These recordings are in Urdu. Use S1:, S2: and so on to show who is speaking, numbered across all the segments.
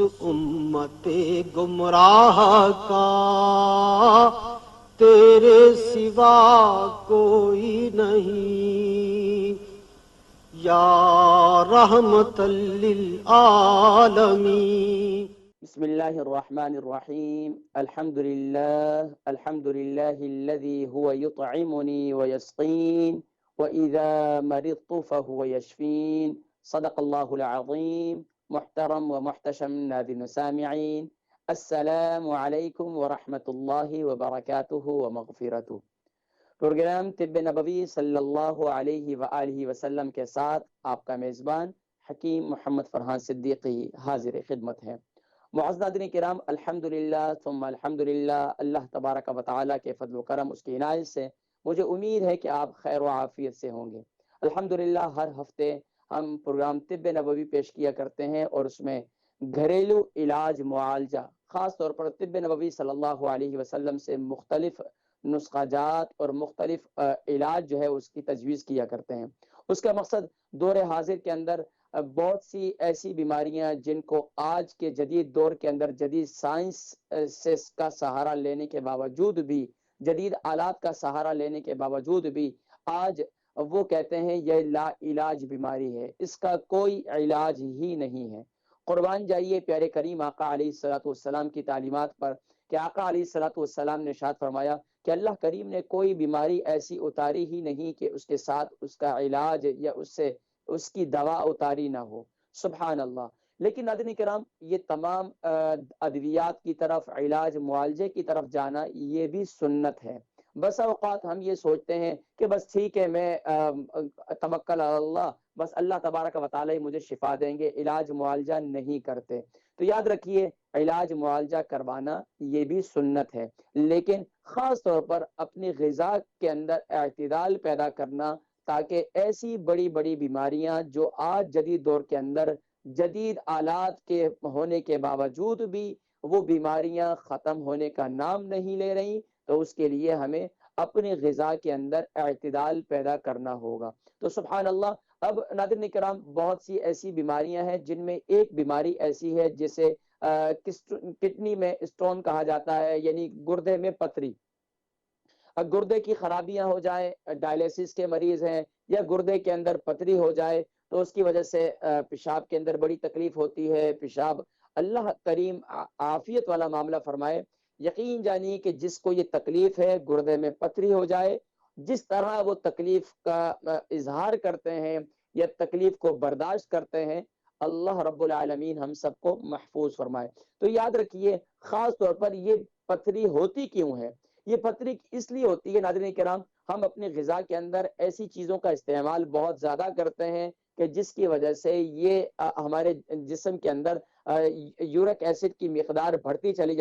S1: امت گمراہ کا تیرے سوا کوئی نہیں، یا رحمت للعالمین۔
S2: بسم اللہ الرحمن الرحیم، الحمد للہ الذی هو یطعمنی ویسقین وإذا مرضت فهو یشفین۔ صدق اللہ العظیم۔ محترم و محتشم ناظرین و سامعین، السلام علیکم ورحمۃ اللہ وبرکاتہ ومغفرتہ۔ پروگرام طب نبوی صلی اللہ علیہ وآلہ وسلم کے ساتھ آپ کا میزبان حکیم محمد فرحان صدیقی حاضر خدمت ہے۔ معزز ناظرین کرام، الحمدللہ ثم الحمدللہ، اللہ تبارک و تعالیٰ کے فضل و کرم، اس کی عنایت سے مجھے امید ہے کہ آپ خیر و عافیت سے ہوں گے۔ الحمدللہ ہر ہفتے ہم پروگرام طب نبوی پیش کیا کرتے ہیں اور اس میں گھریلو علاج معالجہ، خاص طور پر طب نبوی صلی اللہ علیہ وسلم سے مختلف نسخہ جات اور مختلف علاج جو ہے اس کی تجویز کیا کرتے ہیں۔ اس کا مقصد دور حاضر کے اندر بہت سی ایسی بیماریاں جن کو آج کے جدید دور کے اندر جدید سائنس سے کا سہارا لینے کے باوجود بھی، جدید آلات کا سہارا لینے کے باوجود بھی آج وہ کہتے ہیں یہ لا علاج بیماری ہے، اس کا کوئی علاج ہی نہیں ہے۔ قربان جائیے پیارے کریم آقا علیہ الصلوۃ والسلام کی تعلیمات پر کہ آقا علیہ الصلوۃ والسلام نے ارشاد فرمایا کہ اللہ کریم نے کوئی بیماری ایسی اتاری ہی نہیں کہ اس کے ساتھ اس کا علاج یا اس کی دوا اتاری نہ ہو۔ سبحان اللہ۔ لیکن ناظرین کرام، یہ تمام ادویات کی طرف، علاج معالجے کی طرف جانا یہ بھی سنت ہے۔ بس اوقات ہم یہ سوچتے ہیں کہ بس ٹھیک ہے، میں توکل علی اللہ، بس اللہ تبارک و تعالی مجھے شفا دیں گے، علاج معالجہ نہیں کرتے۔ تو یاد رکھیے، علاج معالجہ کروانا یہ بھی سنت ہے، لیکن خاص طور پر اپنی غذا کے اندر اعتدال پیدا کرنا، تاکہ ایسی بڑی بڑی بیماریاں جو آج جدید دور کے اندر جدید آلات کے ہونے کے باوجود بھی وہ بیماریاں ختم ہونے کا نام نہیں لے رہی، تو اس کے لیے ہمیں اپنی غذا کے اندر اعتدال پیدا کرنا ہوگا۔ تو سبحان اللہ۔ اب ناظرین کرام، بہت سی ایسی بیماریاں ہیں جن میں ایک بیماری ایسی ہے جسے کڈنی میں اسٹون کہا جاتا ہے، یعنی گردے میں پتھری۔ گردے کی خرابیاں ہو جائیں، ڈائلیسس کے مریض ہیں، یا گردے کے اندر پتھری ہو جائے تو اس کی وجہ سے پیشاب کے اندر بڑی تکلیف ہوتی ہے۔ پیشاب، اللہ کریم عافیت والا معاملہ فرمائے۔ یقین جانیے کہ جس کو یہ تکلیف ہے، گردے میں پتھری ہو جائے، جس طرح وہ تکلیف کا اظہار کرتے ہیں یا تکلیف کو برداشت کرتے ہیں، اللہ رب العالمین ہم سب کو محفوظ فرمائے۔ تو یاد رکھیے، خاص طور پر یہ پتھری ہوتی کیوں ہے؟ یہ پتھری اس لیے ہوتی ہے ناظرین کرام، ہم اپنی غذا کے اندر ایسی چیزوں کا استعمال بہت زیادہ کرتے ہیں کہ جس کی وجہ سے یہ ہمارے جسم کے اندر یورک ایسڈ کی مقدار بڑھتی چلی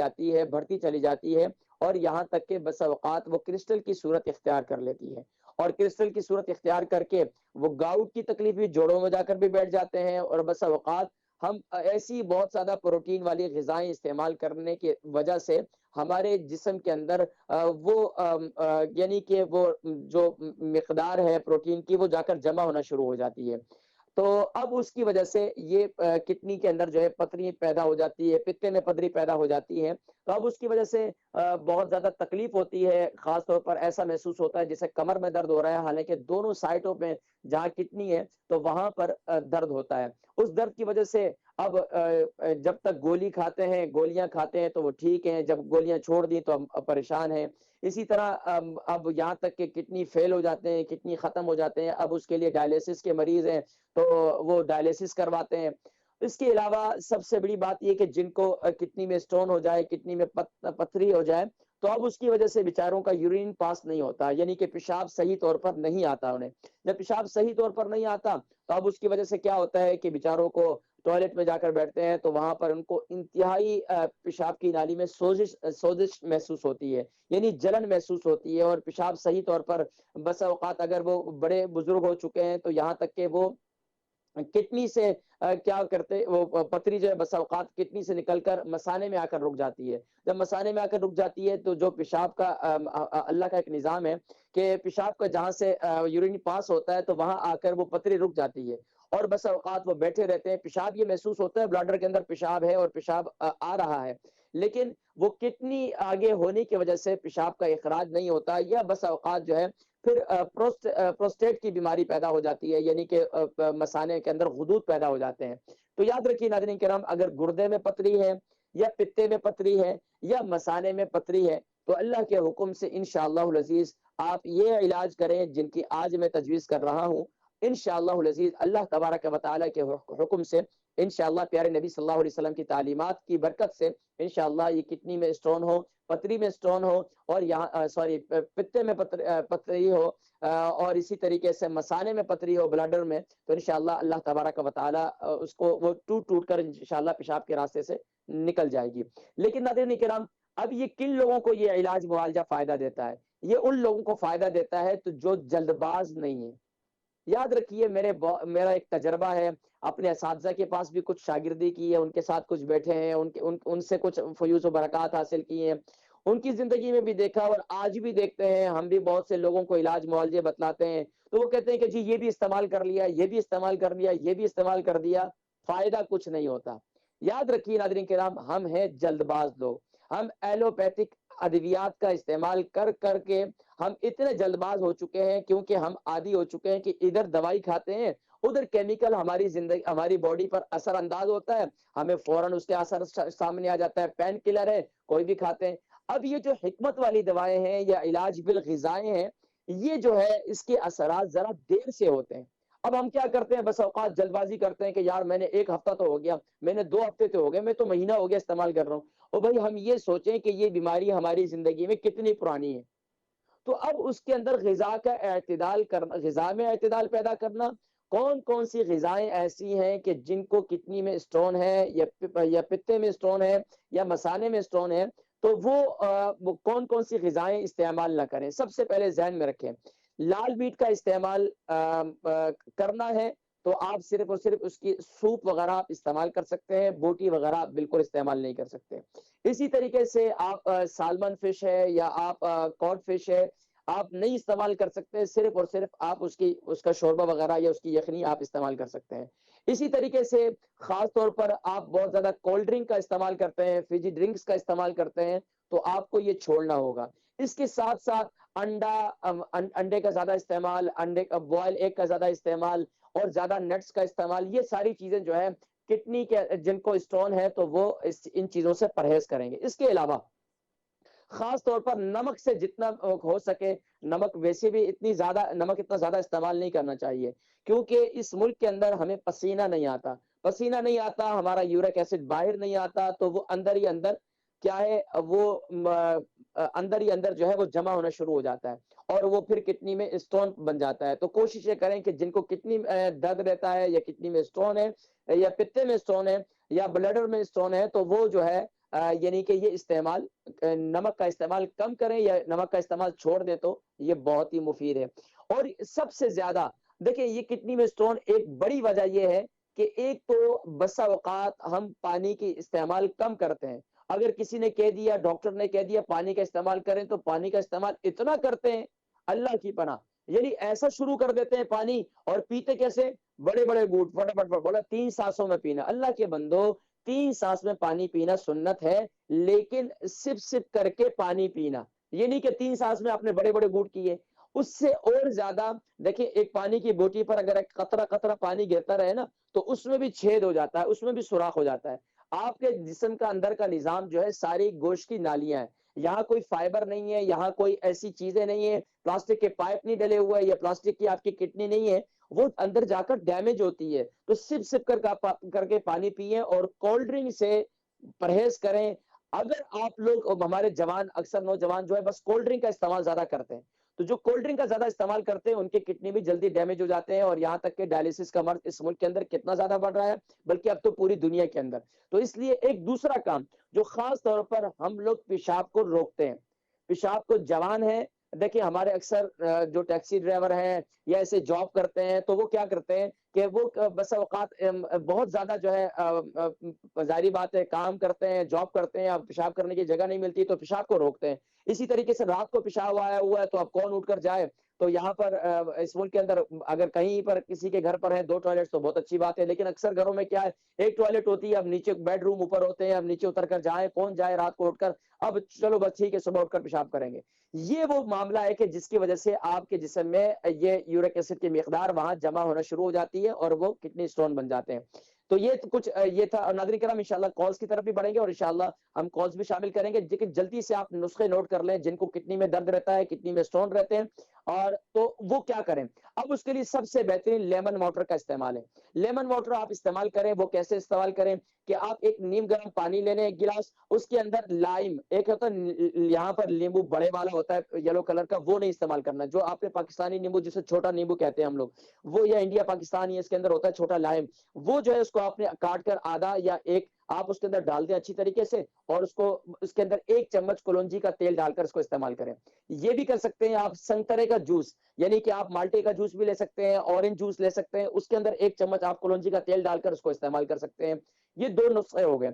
S2: جاتی ہے اور یہاں تک کہ بسا اوقات وہ کرسٹل کی صورت اختیار کر لیتی ہے، اور کرسٹل کی صورت اختیار کر کے وہ گاؤٹ کی تکلیف بھی جوڑوں میں جا کر بھی بیٹھ جاتے ہیں، اور بسا اوقات ہم ایسی بہت زیادہ پروٹین والی غذائیں استعمال کرنے کی وجہ سے ہمارے جسم کے اندر وہ یعنی کہ وہ جو مقدار ہے پروٹین کی وہ جا کر جمع ہونا شروع ہو جاتی ہے۔ تو اب اس کی وجہ سے یہ کڈنی کے اندر جو ہے پتھری پیدا ہو جاتی ہے، پتے میں پتھری پیدا ہو جاتی ہے، تو اب اس کی وجہ سے بہت زیادہ تکلیف ہوتی ہے۔ خاص طور پر ایسا محسوس ہوتا ہے جیسے کمر میں درد ہو رہا ہے، حالانکہ دونوں سائٹوں پہ جہاں کڈنی ہے تو وہاں پر درد ہوتا ہے۔ اس درد کی وجہ سے اب جب تک گولیاں کھاتے ہیں تو وہ ٹھیک ہیں، جب گولیاں چھوڑ دی تو ہم پریشان ہیں۔ اسی طرح اب یہاں تک کہ کڈنی فیل ہو جاتے ہیں، کڈنی ختم ہو جاتے ہیں، اب اس کے لیے ڈائلیسس کے مریض ہیں تو وہ ڈائلیسس کرواتے ہیں۔ اس کے علاوہ سب سے بڑی بات یہ کہ جن کو کڈنی میں سٹون ہو جائے، کڈنی میں پتھری ہو جائے، تو اب اس کی وجہ سے بیچاروں کا یورین پاس نہیں ہوتا، یعنی کہ پیشاب صحیح طور پر نہیں آتا انہیں۔ جب پیشاب صحیح طور پر نہیں آتا تو اب اس کی وجہ سے کیا ہوتا ہے کہ بیچاروں کو ٹوائلٹ میں جا کر بیٹھتے ہیں تو وہاں پر ان کو انتہائی پیشاب کی نالی میں سوزش محسوس ہوتی ہے، یعنی جلن محسوس ہوتی ہے، اور پیشاب صحیح طور پر بسا اوقات اگر وہ بڑے بزرگ ہو چکے ہیں تو یہاں تک کہ وہ کڈنی سے کیا کرتے، وہ پتھری جو ہے بسا اوقات کڈنی سے نکل کر مثانے میں آ کر رک جاتی ہے۔ جب مثانے میں آ کر رک جاتی ہے تو جو پیشاب کا اللہ کا ایک نظام ہے کہ پیشاب کا جہاں سے یورین پاس ہوتا ہے تو وہاں آ کر وہ پتھری رک جاتی ہے، اور بس اوقات وہ بیٹھے رہتے ہیں. پیشاب یہ محسوس ہوتا ہے بلڈر کے اندر پیشاب ہے اور پیشاب آ رہا ہے، لیکن وہ کتنی آگے ہونے کی وجہ سے پیشاب کا اخراج نہیں ہوتا، یا بس اوقات جو ہے پھر پروسٹیٹ کی بیماری پیدا ہو جاتی ہے، یعنی کہ مثانے کے اندر غدود پیدا ہو جاتے ہیں. تو یاد رکھیے ناظرین کرام، اگر گردے میں پتری ہے یا پتے میں پتری ہے یا مثانے میں پتری ہے تو اللہ کے حکم سے انشاءاللہ العزیز آپ یہ علاج کریں جن کی آج میں تجویز کر رہا ہوں. انشاءاللہ العزیز اللہ تبارک و تعالی کے حکم سے انشاءاللہ پیارے نبی صلی اللہ علیہ وسلم کی تعلیمات کی برکت سے انشاءاللہ یہ کڈنی میں اسٹون ہو، پتری میں اسٹون ہو، اور یہاں پتے میں پتری ہو، اور اسی طریقے سے مثانے میں پتری ہو بلڈر میں، تو انشاءاللہ اللہ تبارک و تعالی اس کو وہ ٹوٹ کر انشاءاللہ پیشاب کے راستے سے نکل جائے گی. لیکن ناظرین کرام، اب یہ کن لوگوں کو یہ علاج معالجہ فائدہ دیتا ہے؟ یہ ان لوگوں کو فائدہ دیتا ہے تو جو جلد باز نہیں ہے. یاد رکھیے میرا ایک تجربہ ہے، اپنے اساتذہ کے پاس بھی کچھ شاگردی کی ہے، ان کے ساتھ کچھ بیٹھے ہیں، ان سے کچھ فیوز و برکات حاصل کی ہیں، ان کی زندگی میں بھی دیکھا اور آج بھی دیکھتے ہیں. ہم بھی بہت سے لوگوں کو علاج معالجے بتلاتے ہیں تو وہ کہتے ہیں کہ جی یہ بھی استعمال کر لیا، یہ بھی استعمال کر لیا، یہ بھی استعمال کر دیا، فائدہ کچھ نہیں ہوتا. یاد رکھیے ناظرین کرام، ہم ہیں جلد باز لوگ. ہم ایلوپیتھک ادویات کا استعمال کر کر کے ہم اتنے جلد باز ہو چکے ہیں، کیونکہ ہم عادی ہو چکے ہیں کہ ادھر دوائی کھاتے ہیں، ادھر کیمیکل ہماری باڈی پر اثر انداز ہوتا ہے، ہمیں فوراً اس کے اثر سامنے آ جاتا ہے. پین کلر ہے کوئی بھی کھاتے ہیں. اب یہ جو حکمت والی دوائیں ہیں یا علاج بالغذائیں ہیں، یہ جو ہے اس کے اثرات ذرا دیر سے ہوتے ہیں. اب ہم کیا کرتے ہیں، بس اوقات جلد بازی کرتے ہیں کہ یار میں نے ایک ہفتہ تو ہو گیا، میں نے 2 ہفتے تو ہو گئے، میں تو مہینہ ہو گیا استعمال کر رہا ہوں. اور بھائی ہم یہ سوچیں کہ یہ بیماری ہماری زندگی میں کتنی پرانی ہے. تو اب اس کے اندر غذا کا اعتدال کرنا، غذا میں اعتدال پیدا کرنا. کون کون سی غذائیں ایسی ہیں کہ جن کو کڈنی میں اسٹون ہے یا پتے میں اسٹون ہے یا مثانے میں اسٹون ہے، تو وہ کون کون سی غذائیں استعمال نہ کریں. سب سے پہلے ذہن میں رکھیں، لال میٹ کا استعمال کرنا ہے تو آپ صرف اور صرف اس کی سوپ وغیرہ آپ استعمال کر سکتے ہیں، بوٹی وغیرہ آپ بالکل استعمال نہیں کر سکتے. اسی طریقے سے آپ سالمن فش ہے یا آپ کاڈ فش ہے آپ نہیں استعمال کر سکتے، صرف اور صرف آپ اس کا شوربہ وغیرہ یا اس کی یخنی آپ استعمال کر سکتے ہیں. اسی طریقے سے خاص طور پر آپ بہت زیادہ کولڈ ڈرنک کا استعمال کرتے ہیں، فجی ڈرنکس کا استعمال کرتے ہیں، تو آپ کو یہ چھوڑنا ہوگا. اس کے ساتھ ساتھ انڈے کا زیادہ استعمال، انڈے کا بوائل ایگ کا زیادہ استعمال اور زیادہ نٹس کا استعمال، یہ ساری چیزیں جو ہے کڈنی کے جن کو اسٹون ہے تو وہ ان چیزوں سے پرہیز کریں گے. اس کے علاوہ خاص طور پر نمک سے جتنا ہو سکے، نمک ویسے بھی اتنا زیادہ استعمال نہیں کرنا چاہیے، کیونکہ اس ملک کے اندر ہمیں پسینہ نہیں آتا، ہمارا یورک ایسڈ باہر نہیں آتا، تو وہ اندر ہی اندر کیا ہے، وہ اندر ہی اندر جو ہے وہ جمع ہونا شروع ہو جاتا ہے اور وہ پھر کڈنی میں اسٹون بن جاتا ہے. تو کوشش یہ کریں کہ جن کو کڈنی درد رہتا ہے یا کڈنی میں اسٹون ہے یا پتے میں اسٹون ہے یا بلیڈر میں اسٹون ہے، تو وہ جو ہے یعنی کہ یہ استعمال نمک کا استعمال کم کریں یا نمک کا استعمال چھوڑ دیں تو یہ بہت ہی مفید ہے. اور سب سے زیادہ دیکھیں، یہ کڈنی میں اسٹون ایک بڑی وجہ یہ ہے کہ ایک تو بسا اوقات ہم پانی کی استعمال کم کرتے ہیں. اگر کسی نے کہہ دیا، ڈاکٹر نے کہہ دیا پانی کا استعمال کریں، تو پانی کا استعمال اتنا کرتے ہیں اللہ کی پناہ، یعنی ایسا شروع کر دیتے ہیں پانی، اور پیتے کیسے، بڑے بڑے گھونٹ فٹافٹ بولا 3 سانسوں میں پینا. اللہ کے بندو، 3 سانس میں پانی پینا سنت ہے، لیکن سپ سپ کر کے پانی پینا، یہ نہیں کہ 3 سانس میں آپ نے بڑے بڑے گھونٹ کیے. اس سے اور زیادہ دیکھیں، ایک پانی کی بوٹی پر اگر ایک قطرہ قطرہ پانی گرتا رہے نا تو اس میں بھی چھید ہو جاتا ہے، اس میں بھی سوراخ ہو جاتا ہے. آپ کے جسم کا اندر کا نظام جو ہے ساری گوشت کی نالیاں ہیں، یہاں کوئی فائبر نہیں ہے، یہاں کوئی ایسی چیزیں نہیں ہیں، پلاسٹک کے پائپ نہیں ڈلے ہوئے یا پلاسٹک کی آپ کی کڈنی نہیں ہے، وہ اندر جا کر ڈیمیج ہوتی ہے. تو سپ سپ کر کے پانی پیئیں اور کولڈ ڈرنک سے پرہیز کریں. اگر آپ لوگ، ہمارے جوان، اکثر نوجوان جو ہے بس کولڈ ڈرنک کا استعمال زیادہ کرتے ہیں، تو جو کولڈ ڈرنک کا زیادہ استعمال کرتے ہیں ان کے کڈنی بھی جلدی ڈیمیج ہو جاتے ہیں، اور یہاں تک کہ ڈائلیسس کا مرض اس ملک کے اندر کتنا زیادہ بڑھ رہا ہے، بلکہ اب تو پوری دنیا کے اندر. تو اس لیے ایک دوسرا کام جو خاص طور پر ہم لوگ پیشاب کو روکتے ہیں، پیشاب کو جوان ہے، دیکھیں ہمارے اکثر جو ٹیکسی ڈرائیور ہیں یا ایسے جاب کرتے ہیں تو وہ کیا کرتے ہیں کہ وہ بس اوقات بہت زیادہ جو ہے ظاہری بات ہے کام کرتے ہیں، جاب کرتے ہیں، اب پیشاب کرنے کی جگہ نہیں ملتی تو پیشاب کو روکتے ہیں. اسی طریقے سے رات کو پیشاب آیا ہوا ہے تو اب کون اٹھ کر جائے، تو یہاں پر اس ملک کے اندر اگر کہیں پر کسی کے گھر پر ہے 2 ٹوائلٹس تو بہت اچھی بات ہے، لیکن اکثر گھروں میں کیا ہے، ایک ٹوائلٹ ہوتی ہے، اب نیچے بیڈ روم اوپر ہوتے ہیں، اب نیچے اتر کر جائیں، کون جائے رات کو اٹھ کر، اب چلو بس ٹھیک ہے صبح اٹھ کر پیشاب کریں گے۔ یہ وہ معاملہ ہے کہ جس کی وجہ سے آپ کے جسم میں یہ یورک ایسڈ کی مقدار وہاں جمع ہونا شروع ہو جاتی ہے اور وہ کڈنی سٹون بن جاتے ہیں۔ تو یہ کچھ یہ تھا، اور ناظرین کرام انشاءاللہ کالز کی طرف بھی بڑھیں گے، اور انشاءاللہ ہم کالز بھی شامل کریں گے، لیکن جلدی سے آپ نسخے نوٹ کر لیں جن کو کڈنی میں درد رہتا ہے، کڈنی میں سٹون رہتے ہیں، اور تو وہ کیا کریں۔ اب اس کے لیے سب سے بہترین لیمن واٹر کا استعمال ہے۔ لیمن واٹر آپ استعمال کریں، وہ کیسے استعمال کریں کہ آپ ایک نیم گرم پانی لے لیں، ایک گلاس، اس کے اندر لائم، ایک ہوتا ہے یہاں پر لیمبو بڑے والا ہوتا ہے یلو کلر کا، وہ نہیں استعمال کرنا، جو آپ نے پاکستانی نیمبو جسے چھوٹا نیمبو کہتے ہیں ہم لوگ، وہ یا انڈیا پاکستان یہ اس کے اندر ہوتا ہے چھوٹا لائم، وہ جو ہے اس کو آپ نے کاٹ کر آدھا یا ایک آپ اس کے اندر ڈال دیں اچھی طریقے سے، اور اس کو اس کے اندر 1 چمچ کلونجی کا تیل ڈال کر اس کو استعمال کریں۔ یہ بھی کر سکتے ہیں آپ سنترے کا جوس، یعنی کہ آپ مالٹے کا جوس بھی لے سکتے ہیں، اورنج جوس لے سکتے ہیں، اس کے اندر 1 چمچ آپ کلونجی کا تیل ڈال کر اس کو استعمال کر سکتے ہیں۔ یہ 2 نسخے ہو گئے۔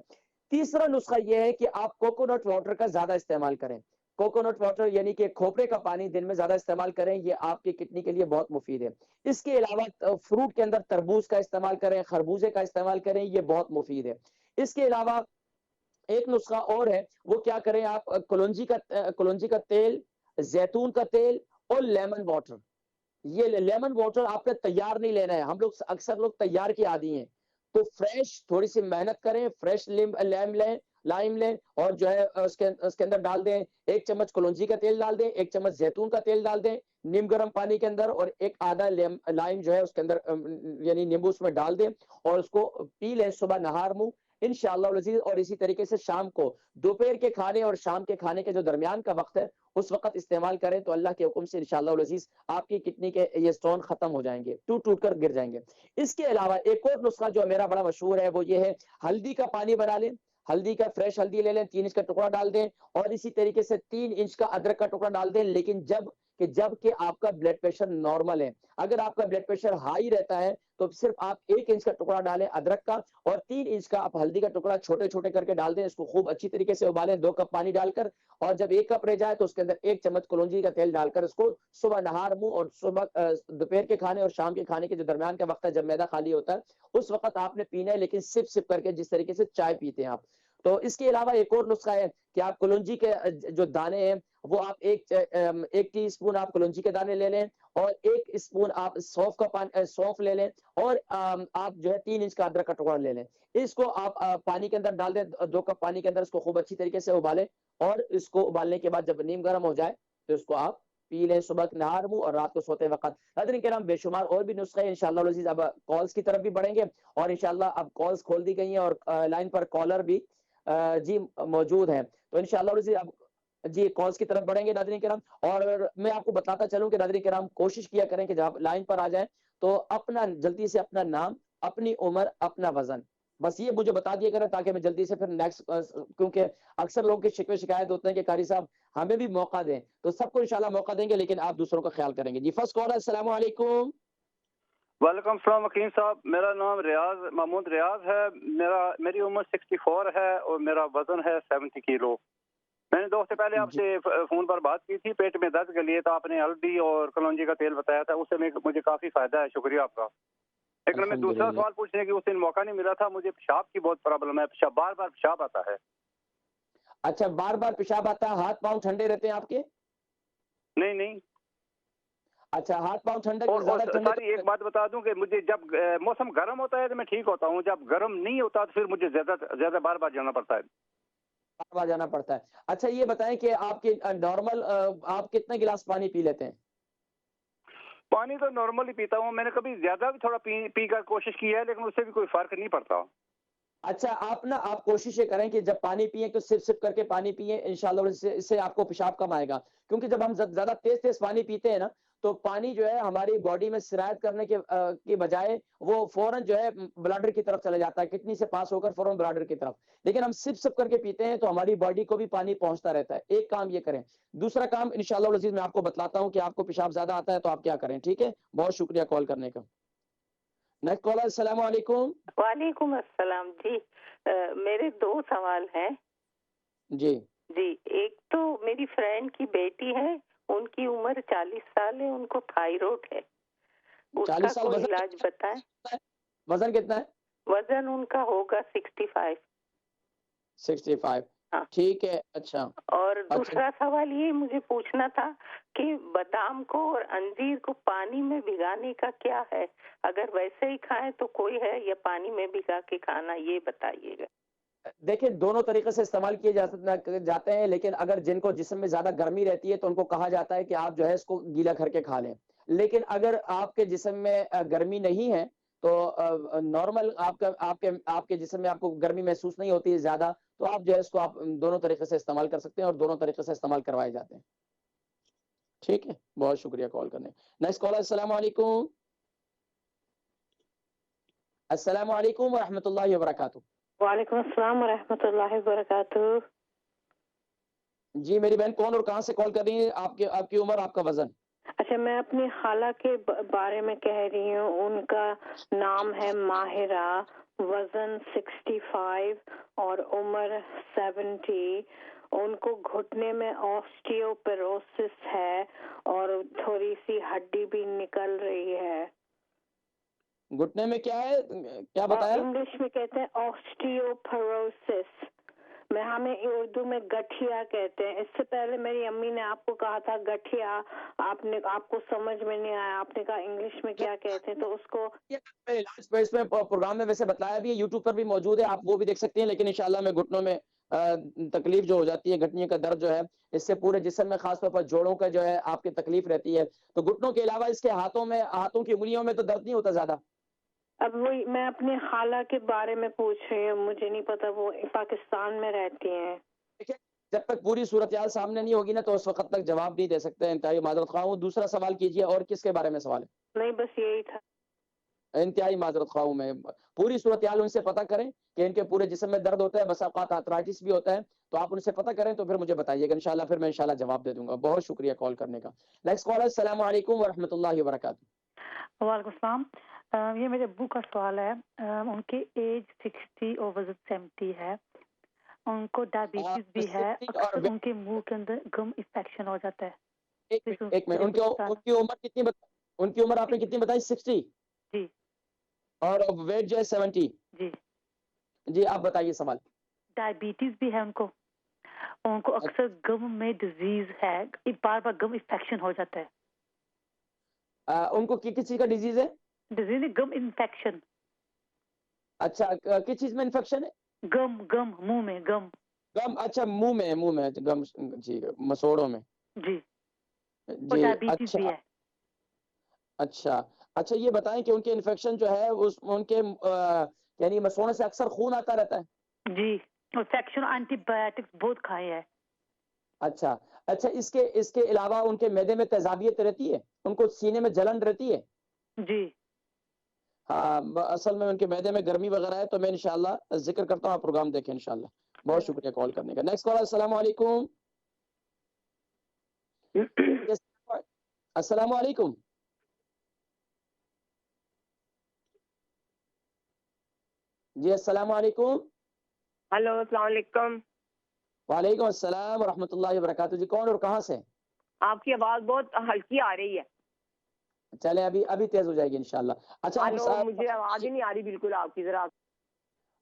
S2: تیسرا نسخہ یہ ہے کہ آپ کوکونٹ واٹر کا زیادہ استعمال کریں۔ کوکونٹ واٹر یعنی کہ کھوپرے کا پانی دن میں زیادہ استعمال کریں، یہ آپ کی کڈنی کے لیے بہت مفید ہے۔ اس کے علاوہ فروٹ کے اندر تربوز کا استعمال کریں، خربوزے کا استعمال کریں، یہ بہت مفید ہے۔ اس کے علاوہ ایک نسخہ اور ہے، وہ کیا کریں آپ، کلونجی کا تیل، زیتون کا تیل اور لیمن واٹر۔ یہ لیمن واٹر آپ نے تیار نہیں لینا ہے، ہم لوگ اکثر لوگ تیار کی عادی ہیں، تو فریش تھوڑی سی محنت کریں، فریش لائم لیں، اور جو ہے اس کے اندر ڈال دیں 1 چمچ کلونجی کا تیل ڈال دیں، 1 چمچ زیتون کا تیل ڈال دیں نیم گرم پانی کے اندر، اور ایک آدھا لائم جو ہے اس کے اندر یعنی نیمبو اس میں ڈال دیں، اور اس کو پی لیں صبح نہار منہ انشاءاللہ العزیز۔ اور اسی طریقے سے شام کو دوپہر کے کھانے اور شام کے کھانے کے جو درمیان کا وقت ہے اس وقت استعمال کریں، تو اللہ کے حکم سے انشاءاللہ العزیز آپ کی کڈنی کے یہ سٹون ختم ہو جائیں گے، ٹوٹ کر گر جائیں گے۔ اس کے علاوہ ایک اور نسخہ جو میرا بڑا مشہور ہے، وہ یہ ہے، ہلدی کا پانی بنا لیں، ہلدی کا فریش ہلدی لے لیں، 3 انچ کا ٹکڑا ڈال دیں، اور اسی طریقے سے 3 انچ کا ادرک کا ٹکڑا ڈال دیں، لیکن جب کہ آپ کا بلڈ پریشر نارمل ہے۔ اگر آپ کا بلڈ پریشر ہائی رہتا ہے تو صرف آپ 1 انچ کا ٹکڑا ڈالیں ادرک کا، اور 3 انچ کا آپ ہلدی کا ٹکڑا چھوٹے چھوٹے کر کے ڈال دیں، اس کو خوب اچھی طریقے سے ابالیں 2 کپ پانی ڈال کر، اور جب 1 کپ رہ جائے تو اس کے اندر 1 چمچ کلونجی کا تیل ڈال کر اس کو صبح نہار منہ، اور صبح دوپہر کے کھانے اور شام کے کھانے کے جو درمیان کا وقت ہے جب معدہ خالی ہوتا ہے اس وقت آپ نے پینا ہے، لیکن سپ سپ کر کے، جس طریقے سے چائے پیتے ہیں آپ۔ تو اس کے علاوہ ایک اور نسخہ ہے کہ آپ کلونجی کے جو دانے ہیں وہ آپ 1 ٹی اسپون آپ کلونجی کے دانے لے لیں، اور 1 اسپون آپ سونف لے لیں، اور آپ جو ہے 3 انچ کا ادرک کا ٹکڑا لے لیں، اس کو آپ پانی کے اندر ڈال دیں، 2 کپ پانی کے اندر اس کو خوب اچھی طریقے سے ابالیں، اور اس کو ابالنے کے بعد جب نیم گرم ہو جائے تو اس کو آپ پی لیں صبح نہار منہ اور رات کو سوتے وقت۔ حضرین کرام بے شمار اور بھی نسخے ہیں انشاءاللہ العزیز، اب کالز کی طرف بھی بڑھیں گے، اور انشاءاللہ اب کالز کھول دی گئی ہیں، اور لائن پر کالر بھی جی موجود ہیں، تو انشاءاللہ العزیز اب جی کالز کی طرف بڑھیں گے ناظرین کرام۔ اور میں آپ کو بتاتا چلوں کہ ناظرین کرام کوشش کیا کریں کہ جب آپ لائن پر آ جائیں تو اپنا جلدی سے اپنا نام، اپنی عمر، اپنا وزن، بس یہ مجھے بتا دیا کریں تاکہ میں جلدی سے پھر نیکسٹ، کیونکہ اکثر لوگوں کے شکوے شکایت ہوتے ہیں کہ قاری صاحب ہمیں بھی موقع دیں، تو سب کو انشاءاللہ موقع دیں گے، لیکن آپ دوسروں کا خیال کریں گے۔ جی فرسٹ کالر، السلام علیکم۔
S3: وعلیکم السلام وکیم صاحب، میرا نام ریاض محمود ریاض ہے، میری عمر 64 ہے اور میرا وزن ہے 70 کلو۔ میں نے 2 ہفتے پہلے آپ سے فون پر بات کی تھی پیٹ میں درد کے لیے، تو آپ نے ہلدی اور کلونجی کا تیل بتایا تھا، اس سے مجھے کافی فائدہ ہے، شکریہ آپ کا۔ لیکن میں دوسرا سوال پوچھنے کی اس دن موقع نہیں ملا تھا، مجھے پیشاب کی بہت پرابلم ہے، بار بار پیشاب آتا ہے۔
S2: اچھا بار بار پیشاب آتا ہے، ہاتھ پاؤں ٹھنڈے رہتے ہیں آپ کے؟
S3: نہیں۔
S2: اچھا ہاتھ پاؤں ٹھنڈے،
S3: اور ساری ایک بات بتا دوں کہ مجھے جب موسم گرم ہوتا ہے تو میں ٹھیک ہوتا ہوں، جب گرم نہیں ہوتا تو پھر مجھے زیادہ بار بار جانا پڑتا ہے۔
S2: بار بار جانا پڑتا ہے۔ اچھا یہ بتائیں کہ آپ کے نارمل آپ کتنے گلاس پانی پی لیتے ہیں؟
S3: پانی تو نارمل ہی پیتا ہوں، میں نے کبھی زیادہ بھی تھوڑا پی کر کوشش کی ہے، لیکن اس سے بھی کوئی فرق نہیں پڑتا۔
S2: اچھا آپ کوشش یہ کریں کہ جب پانی پیئیں تو سپ سپ کر کے پانی پیئیں، انشاءاللہ اس سے آپ کو پیشاب کم آئے گا، کیونکہ جب ہم زیادہ تیز پانی پیتے ہیں نا تو پانی جو ہے ہماری باڈی میں سرایت کرنے کے بجائے وہ فوراً جو ہے بلڈر کی طرف چلے جاتا ہے، کڈنی سے پاس ہو کر فوراً بلڈر کی طرف، لیکن ہم سپ سپ کر کے پیتے ہیں تو ہماری باڈی کو بھی پانی پہنچتا رہتا ہے۔ ایک کام یہ کریں۔ دوسرا کام انشاءاللہ العزیز میں آپ کو بتلاتا ہوں کہ آپ کو پیشاب زیادہ آتا ہے تو آپ کیا کریں، ٹھیک ہے؟ بہت شکریہ کال کرنے کا۔ نیکسٹ کالر، السلام علیکم۔
S4: وعلیکم السلام۔ جی میرے 2 سوال ہیں۔
S2: جی
S4: ایک تو میری فرینڈ کی بیٹی ہے، ان کی عمر 40 سال ہے, ان کو تھائرائڈ ہے, اس
S2: 40
S4: کا
S2: سال
S4: کوئی
S2: وزن
S4: علاج بتائیں.
S2: وزن کتنا ہے؟
S4: وزن ان کا ہوگا 65.
S2: 65.
S4: ہاں.
S2: ٹھیک ہے. اچھا
S4: اور
S2: اچھا
S4: دوسرا سوال یہ مجھے پوچھنا تھا کہ بادام کو اور انجیر کو پانی میں بھگانے کا کیا ہے, اگر ویسے ہی کھائیں تو کوئی ہے یا پانی میں بھگا کے کھانا, یہ بتائیے گا.
S2: دیکھیں دونوں طریقے سے استعمال کیے جاتے ہیں, لیکن اگر جن کو جسم میں زیادہ گرمی رہتی ہے تو ان کو کہا جاتا ہے کہ آپ جو ہے اس کو گیلا کر کے کھا لیں. لیکن اگر آپ کے جسم میں گرمی نہیں ہے تو نارمل آپ کے جسم میں آپ کو گرمی محسوس نہیں ہوتی ہے زیادہ, تو آپ جو ہے اس کو آپ دونوں طریقے سے استعمال کر سکتے ہیں اور دونوں طریقے سے استعمال کروائے جاتے ہیں. ٹھیک ہے, بہت شکریہ کال کرنے. Next caller. السلام علیکم. السلام علیکم ورحمۃ اللہ وبرکاتہ.
S5: وعلیکم السلام ورحمۃ اللہ وبرکاتہ.
S2: جی میری بہن کون اور کہاں سے کال کر رہی ہیں؟ آپ کی عمر, آپ کا وزن.
S5: اچھا, میں اپنی خالہ کے بارے میں کہہ رہی ہوں. ان کا نام ہے ماہرہ, وزن 65 اور عمر 70. ان کو گھٹنے میں آسٹیوپروسس ہے اور تھوڑی سی ہڈی بھی نکل رہی ہے.
S2: گھٹنے میں کیا ہے, کیا بتایا؟
S5: انگلش میں کہتے ہیں آسٹیوپروسس, ہمیں اردو میں گٹھیا کہتے ہیں. اس سے پہلے میری امی نے آپ کو کہا تھا گٹھیا, آپ کو سمجھ میں نہیں آیا, آپ نے کہا انگلش میں کیا کہتے ہیں, تو اس کو
S2: اس میں پروگرام میں ویسے بتلایا بھی ہے, یوٹیوب پر بھی موجود ہے, آپ وہ بھی دیکھ سکتے ہیں. لیکن انشاءاللہ میں گھٹنوں میں تکلیف جو ہو جاتی ہے, گھٹنے کا درد جو ہے, اس سے پورے جسم میں خاص طور پر جوڑوں کا جو ہے آپ کی تکلیف رہتی ہے. تو گھٹنوں کے علاوہ اس کے ہاتھوں کی انگلیوں میں تو درد نہیں ہوتا زیادہ؟
S5: اب وہی میں اپنے خالہ کے بارے میں پوچھ رہی ہوں, مجھے نہیں پتا, وہ پاکستان میں رہتی ہیں.
S2: جب تک پوری صورتحال سامنے نہیں ہوگی نا تو اس وقت تک جواب نہیں دے سکتے. انتہائی معذرت خواہ ہوں. دوسرا سوال کیجیے, اور کس کے بارے میں سوال ہے؟
S5: نہیں, بس یہی تھا.
S2: انتہائی معذرت خواہ ہوں میں. پوری صورتحال ان سے پتہ کریں کہ ان کے پورے جسم میں درد ہوتا ہے, بس اوقات آرتھرائٹس بھی ہوتا ہے, تو آپ ان سے پتہ کریں تو پھر مجھے بتائیے گا انشاءاللہ, پھر میں انشاءاللہ جواب دے دوں گا. بہت شکریہ کال کرنے کا. Next caller. السلام علیکم ورحمۃ اللہ وبرکاتہ.
S6: وعلیکم السلام. یہ میرے ابو کا سوال ہے. ان کی ایج 60 اور وزن 70 ہے. ان کو ڈائبٹیز بھی ہے, اکثر ان کے منہ کے اندر گم انفیکشن ہو جاتا ہے.
S2: ایک منٹ, ان کی عمر کتنی ان کی عمر آپ نے کتنی بتائی؟ 60.
S6: جی.
S2: اور ویٹ جو ہے 70.
S6: جی.
S2: جی آپ بتائیے سوال.
S6: ڈائبٹیز بھی ہے ان کو اکثر گم میں ڈیزیز ہے, بار بار گم انفیکشن ہو جاتا ہے.
S2: ان کو کس چیز کا ڈیزیز ہے؟
S6: ڈیزیز گم انفیکشن.
S2: اچھا, کس چیز میں انفیکشن ہے؟
S6: گم منہ میں گم.
S2: اچھا, منہ میں گم. جی, مسوڑوں میں.
S6: جی.
S2: جی
S6: ڈائبٹیز بھی
S2: اچھا
S6: ہے.
S2: اچھا, یہ بتائیں کہ ان کے انفیکشن جو ہے ان کے یعنی مسوڑوں سے اکثر خون آتا رہتا ہے؟
S6: جی, انفیکشن اینٹی بایوٹکس بہت کھائے ہیں.
S2: اچھا, اس کے علاوہ ان کے معدے میں تیزابیت رہتی ہے, ان کو سینے میں جلن رہتی ہے؟
S6: جی.
S2: ہاں, اصل میں ان کے معدے میں گرمی وغیرہ ہے, تو میں انشاءاللہ ذکر کرتا ہوں, آپ پروگرام دیکھیں انشاءاللہ. بہت شکریہ کال کرنے کا. Next call. السلام علیکم. السلام علیکم. جی السلام علیکم.
S7: ہلو, السلام علیکم.
S2: وعلیکم السلام ورحمۃ اللہ وبرکاتہ. جی کون اور کہاں سے؟
S7: آپ کی آواز بہت ہلکی آ رہی ہے.
S2: چلے ابھی تیز ہو جائے گی انشاءاللہ. اچھا,
S7: ہلو, مجھے آواز ہی نہیں آ رہی بالکل آپ کی. ذرا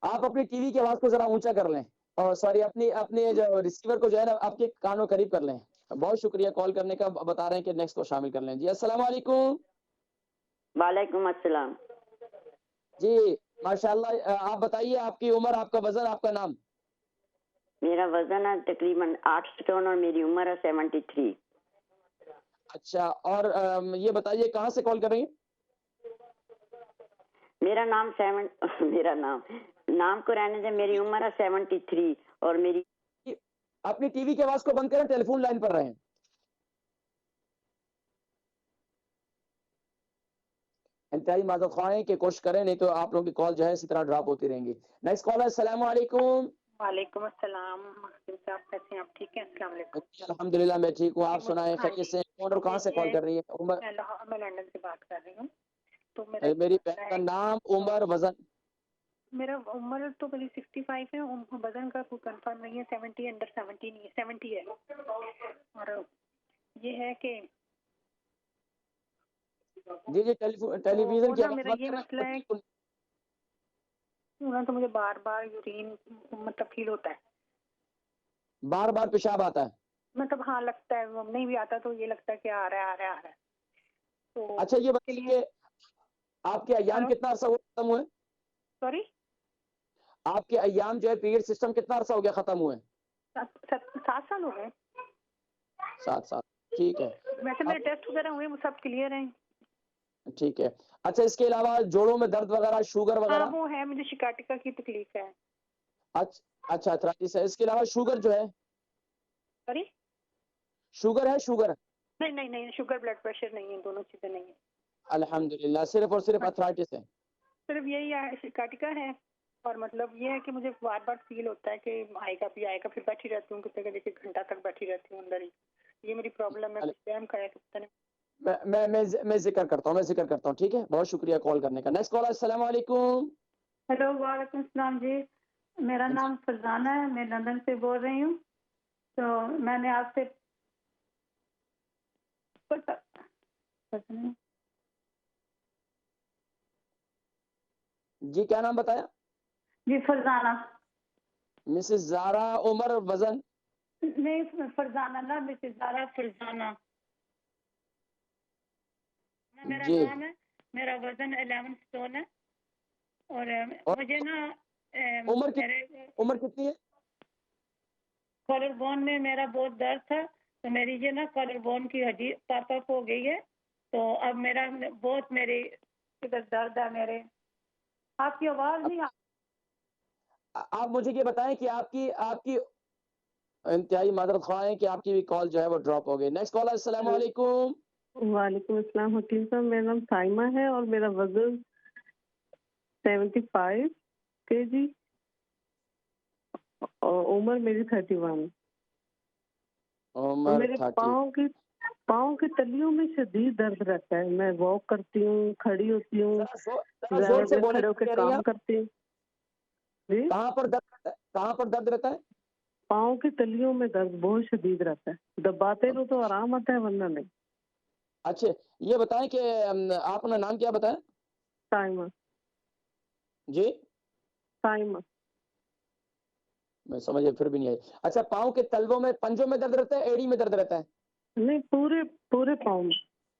S2: آپ اپنی ٹی وی کی آواز کو ذرا اونچا کر لیں, اور سوری اپنے جو ریسیور کو جو ہے نا آپ کے کانوں قریب کر لیں. بہت شکریہ کال کرنے کا. بتا رہے ہیں کہ نیکسٹ کو شامل کر لیں. جی السلام علیکم.
S8: وعلیکم السلام.
S2: جی ماشاءاللہ, آپ بتائیے آپ کی عمر, آپ کا وزن, آپ کا نام.
S8: میرا وزن ہے تقریباً 8 سٹون اور میری عمر ہے 73.
S2: اچھا, اور یہ بتائیے کہاں سے کال کر رہی ہیں؟
S8: میرا نام کو رہنے دیں. میری عمر ہے 73 اور میری.
S2: اپنی ٹی وی کی آواز کو بند کریں, ٹیلی فون لائن پر رہیں. انتہائی معذرت خواہ ہیں کہ کوشش کریں, نہیں تو آپ لوگوں کی کال جو ہے اسی طرح ڈراپ ہوتی رہیں گی. نیکسٹ کال ہے. السلام علیکم.
S5: وعلیکم السلام. صاحب کیسے ہیں آپ؟ ٹھیک ہے, السلام علیکم.
S2: الحمدللہ میں ٹھیک ہوں, آپ سنائیں خیریت سے؟ کون اور کہاں سے کال کر رہی ہے؟
S5: میں لندن سے بات کر رہی ہوں. تو
S2: میری بہن کا نام, عمر, وزن.
S5: میرا عمر تو میری 65 ہے, وزن کا کوئی کنفرم نہیں ہے. 70 انڈر 70 نہیں ہے, 70 ہے. اور
S6: یہ ہے کہ
S2: جی جی ٹیلی ویژن کی
S6: وہ نا میرا یہ
S2: آواز
S6: مسئلہ ہے تو مجھے بار بار یورین مطلب فیل ہوتا ہے،
S2: بار بار پیشاب آتا ہے.
S6: مطلب ہاں لگتا ہے، وہ نہیں بھی آتا تو یہ لگتا ہے کہ آ رہا ہے آ رہا ہے آ رہا ہے. تو
S2: اچھا یہ
S6: کے
S2: بتائیے
S6: لیے
S2: کہ آپ کے ایام کتنا عرصہ ہوا ختم ہوئے؟
S6: سوری
S2: آپ کے ایام جو ہے پیریڈ سسٹم کتنا عرصہ ہو گیا ختم ہوئے؟
S6: 7 سال ہو گئے.
S2: 7 سال. ٹھیک ہے.
S6: ویسے میرے ٹیسٹ وغیرہ ہوئے وہ سب کلیئر ہیں.
S2: ٹھیک ہے. اچھا اس کے علاوہ جوڑوں میں درد وغیرہ، شوگر
S6: ہاں
S2: وغیرہ؟
S6: وہ ہے، مجھے شکارٹیکا کی تکلیف ہے.
S2: اچھا ارتھرائٹس ہے. اس کے علاوہ شوگر جو ہے،
S6: سوری
S2: شوگر ہے؟ شوگر؟
S6: نہیں نہیں نہیں، شوگر بلڈ پریشر نہیں ہے، دونوں چیزیں نہیں ہیں.
S2: الحمدللہ. صرف اور صرف ارتھرائٹس ہے.
S6: صرف یہی ہے، شکارٹیکا ہے. اور مطلب یہ ہے کہ مجھے بار بار فیل ہوتا ہے کہ آئے گا بھی آئے گا، پھر بیٹھی رہتی ہوں کتنے ایک گھنٹہ تک بیٹھی رہتی ہوں اندر ہی. یہ میری پرابلم ہے. کچھ ٹائم کھایا کتنے
S2: میں ذکر کرتا ہوں. ٹھیک ہے. بہت شکریہ کال کرنے کا. Next call. السلام علیکم.
S6: ہیلو وعلیکم السلام جی. میرا نام فرزانہ ہے، میں لندن سے بول رہی ہوں. تو میں نے آپ سے
S2: جی کیا نام بتایا؟
S6: جی فرزانہ.
S2: مسز زارا. عمر اور وزن؟
S6: نہیں فرزانہ نہ مسز زارا، فرزانہ میرا
S2: جی.
S6: نام ہے. میرا وزن 11 سٹون ہے. اور مجھے نا
S2: عمر کتنی ہے؟
S6: کالر بون میں میرا بہت درد تھا، تو میری یہ نا کالر بون کی ہڈی پاپ اپ ہو گئی ہے. تو اب میرا بہت میری ادھر درد ہے میرے. آپ کی آواز نہیں
S2: آپ مجھے یہ بتائیں کہ آپ کی انتہائی معذرت خواہ ہیں کہ آپ کی بھی کال جو ہے وہ ڈراپ ہو گئی. Next call. السلام علیکم.
S9: وعلیکم السلام حکیم صاحب. میرا نام سائمہ ہے اور میرا وزن 75 kg اور عمر میری 31.
S2: عمر
S9: میرے
S2: 30.
S9: پاؤں کے تلیوں میں شدید درد رہتا ہے. میں واک کرتی ہوں، کھڑی ہوتی ہوں،
S2: زور سے
S9: کھڑے ہو کے کام کرتی ہوں. جی
S2: کہاں پر درد رہتا ہے؟
S9: پاؤں کی تلیوں میں درد بہت شدید رہتا ہے. دباتے رہو تو آرام آتا ہے ورنہ نہیں.
S2: اچھا یہ بتائیں کہ آپ نے نام کیا بتایا؟
S9: سائمہ.
S2: جی
S9: سائمہ.
S2: میں سمجھے پھر بھی نہیں آئی. اچھا پاؤں کے تلووں میں، پنجوں میں درد رہتا ہے، ایڑی میں درد رہتا ہے؟
S9: نہیں پورے پاؤں میں،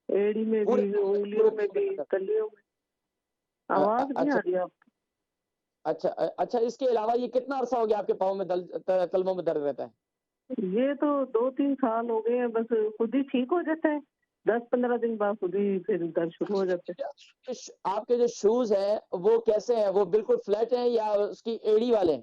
S9: ایڑی میں بھی، انگلیوں میں بھی، تلیوں میں. آواز نہیں آ رہی آپ؟
S2: اچھا اس کے علاوہ یہ کتنا عرصہ ہو گیا آپ کے پاؤں میں تلووں میں درد رہتا ہے؟
S9: یہ تو 2-3 سال ہو گئے ہیں. بس خود ہی ٹھیک ہو جاتا ہے، 10-15 دن بعد خود ہی پھر درد شروع ہو جاتے ہیں.
S2: آپ کے جو شوز ہیں وہ کیسے ہیں؟ وہ بالکل فلیٹ ہیں یا اس کی ایڑی والے ہیں؟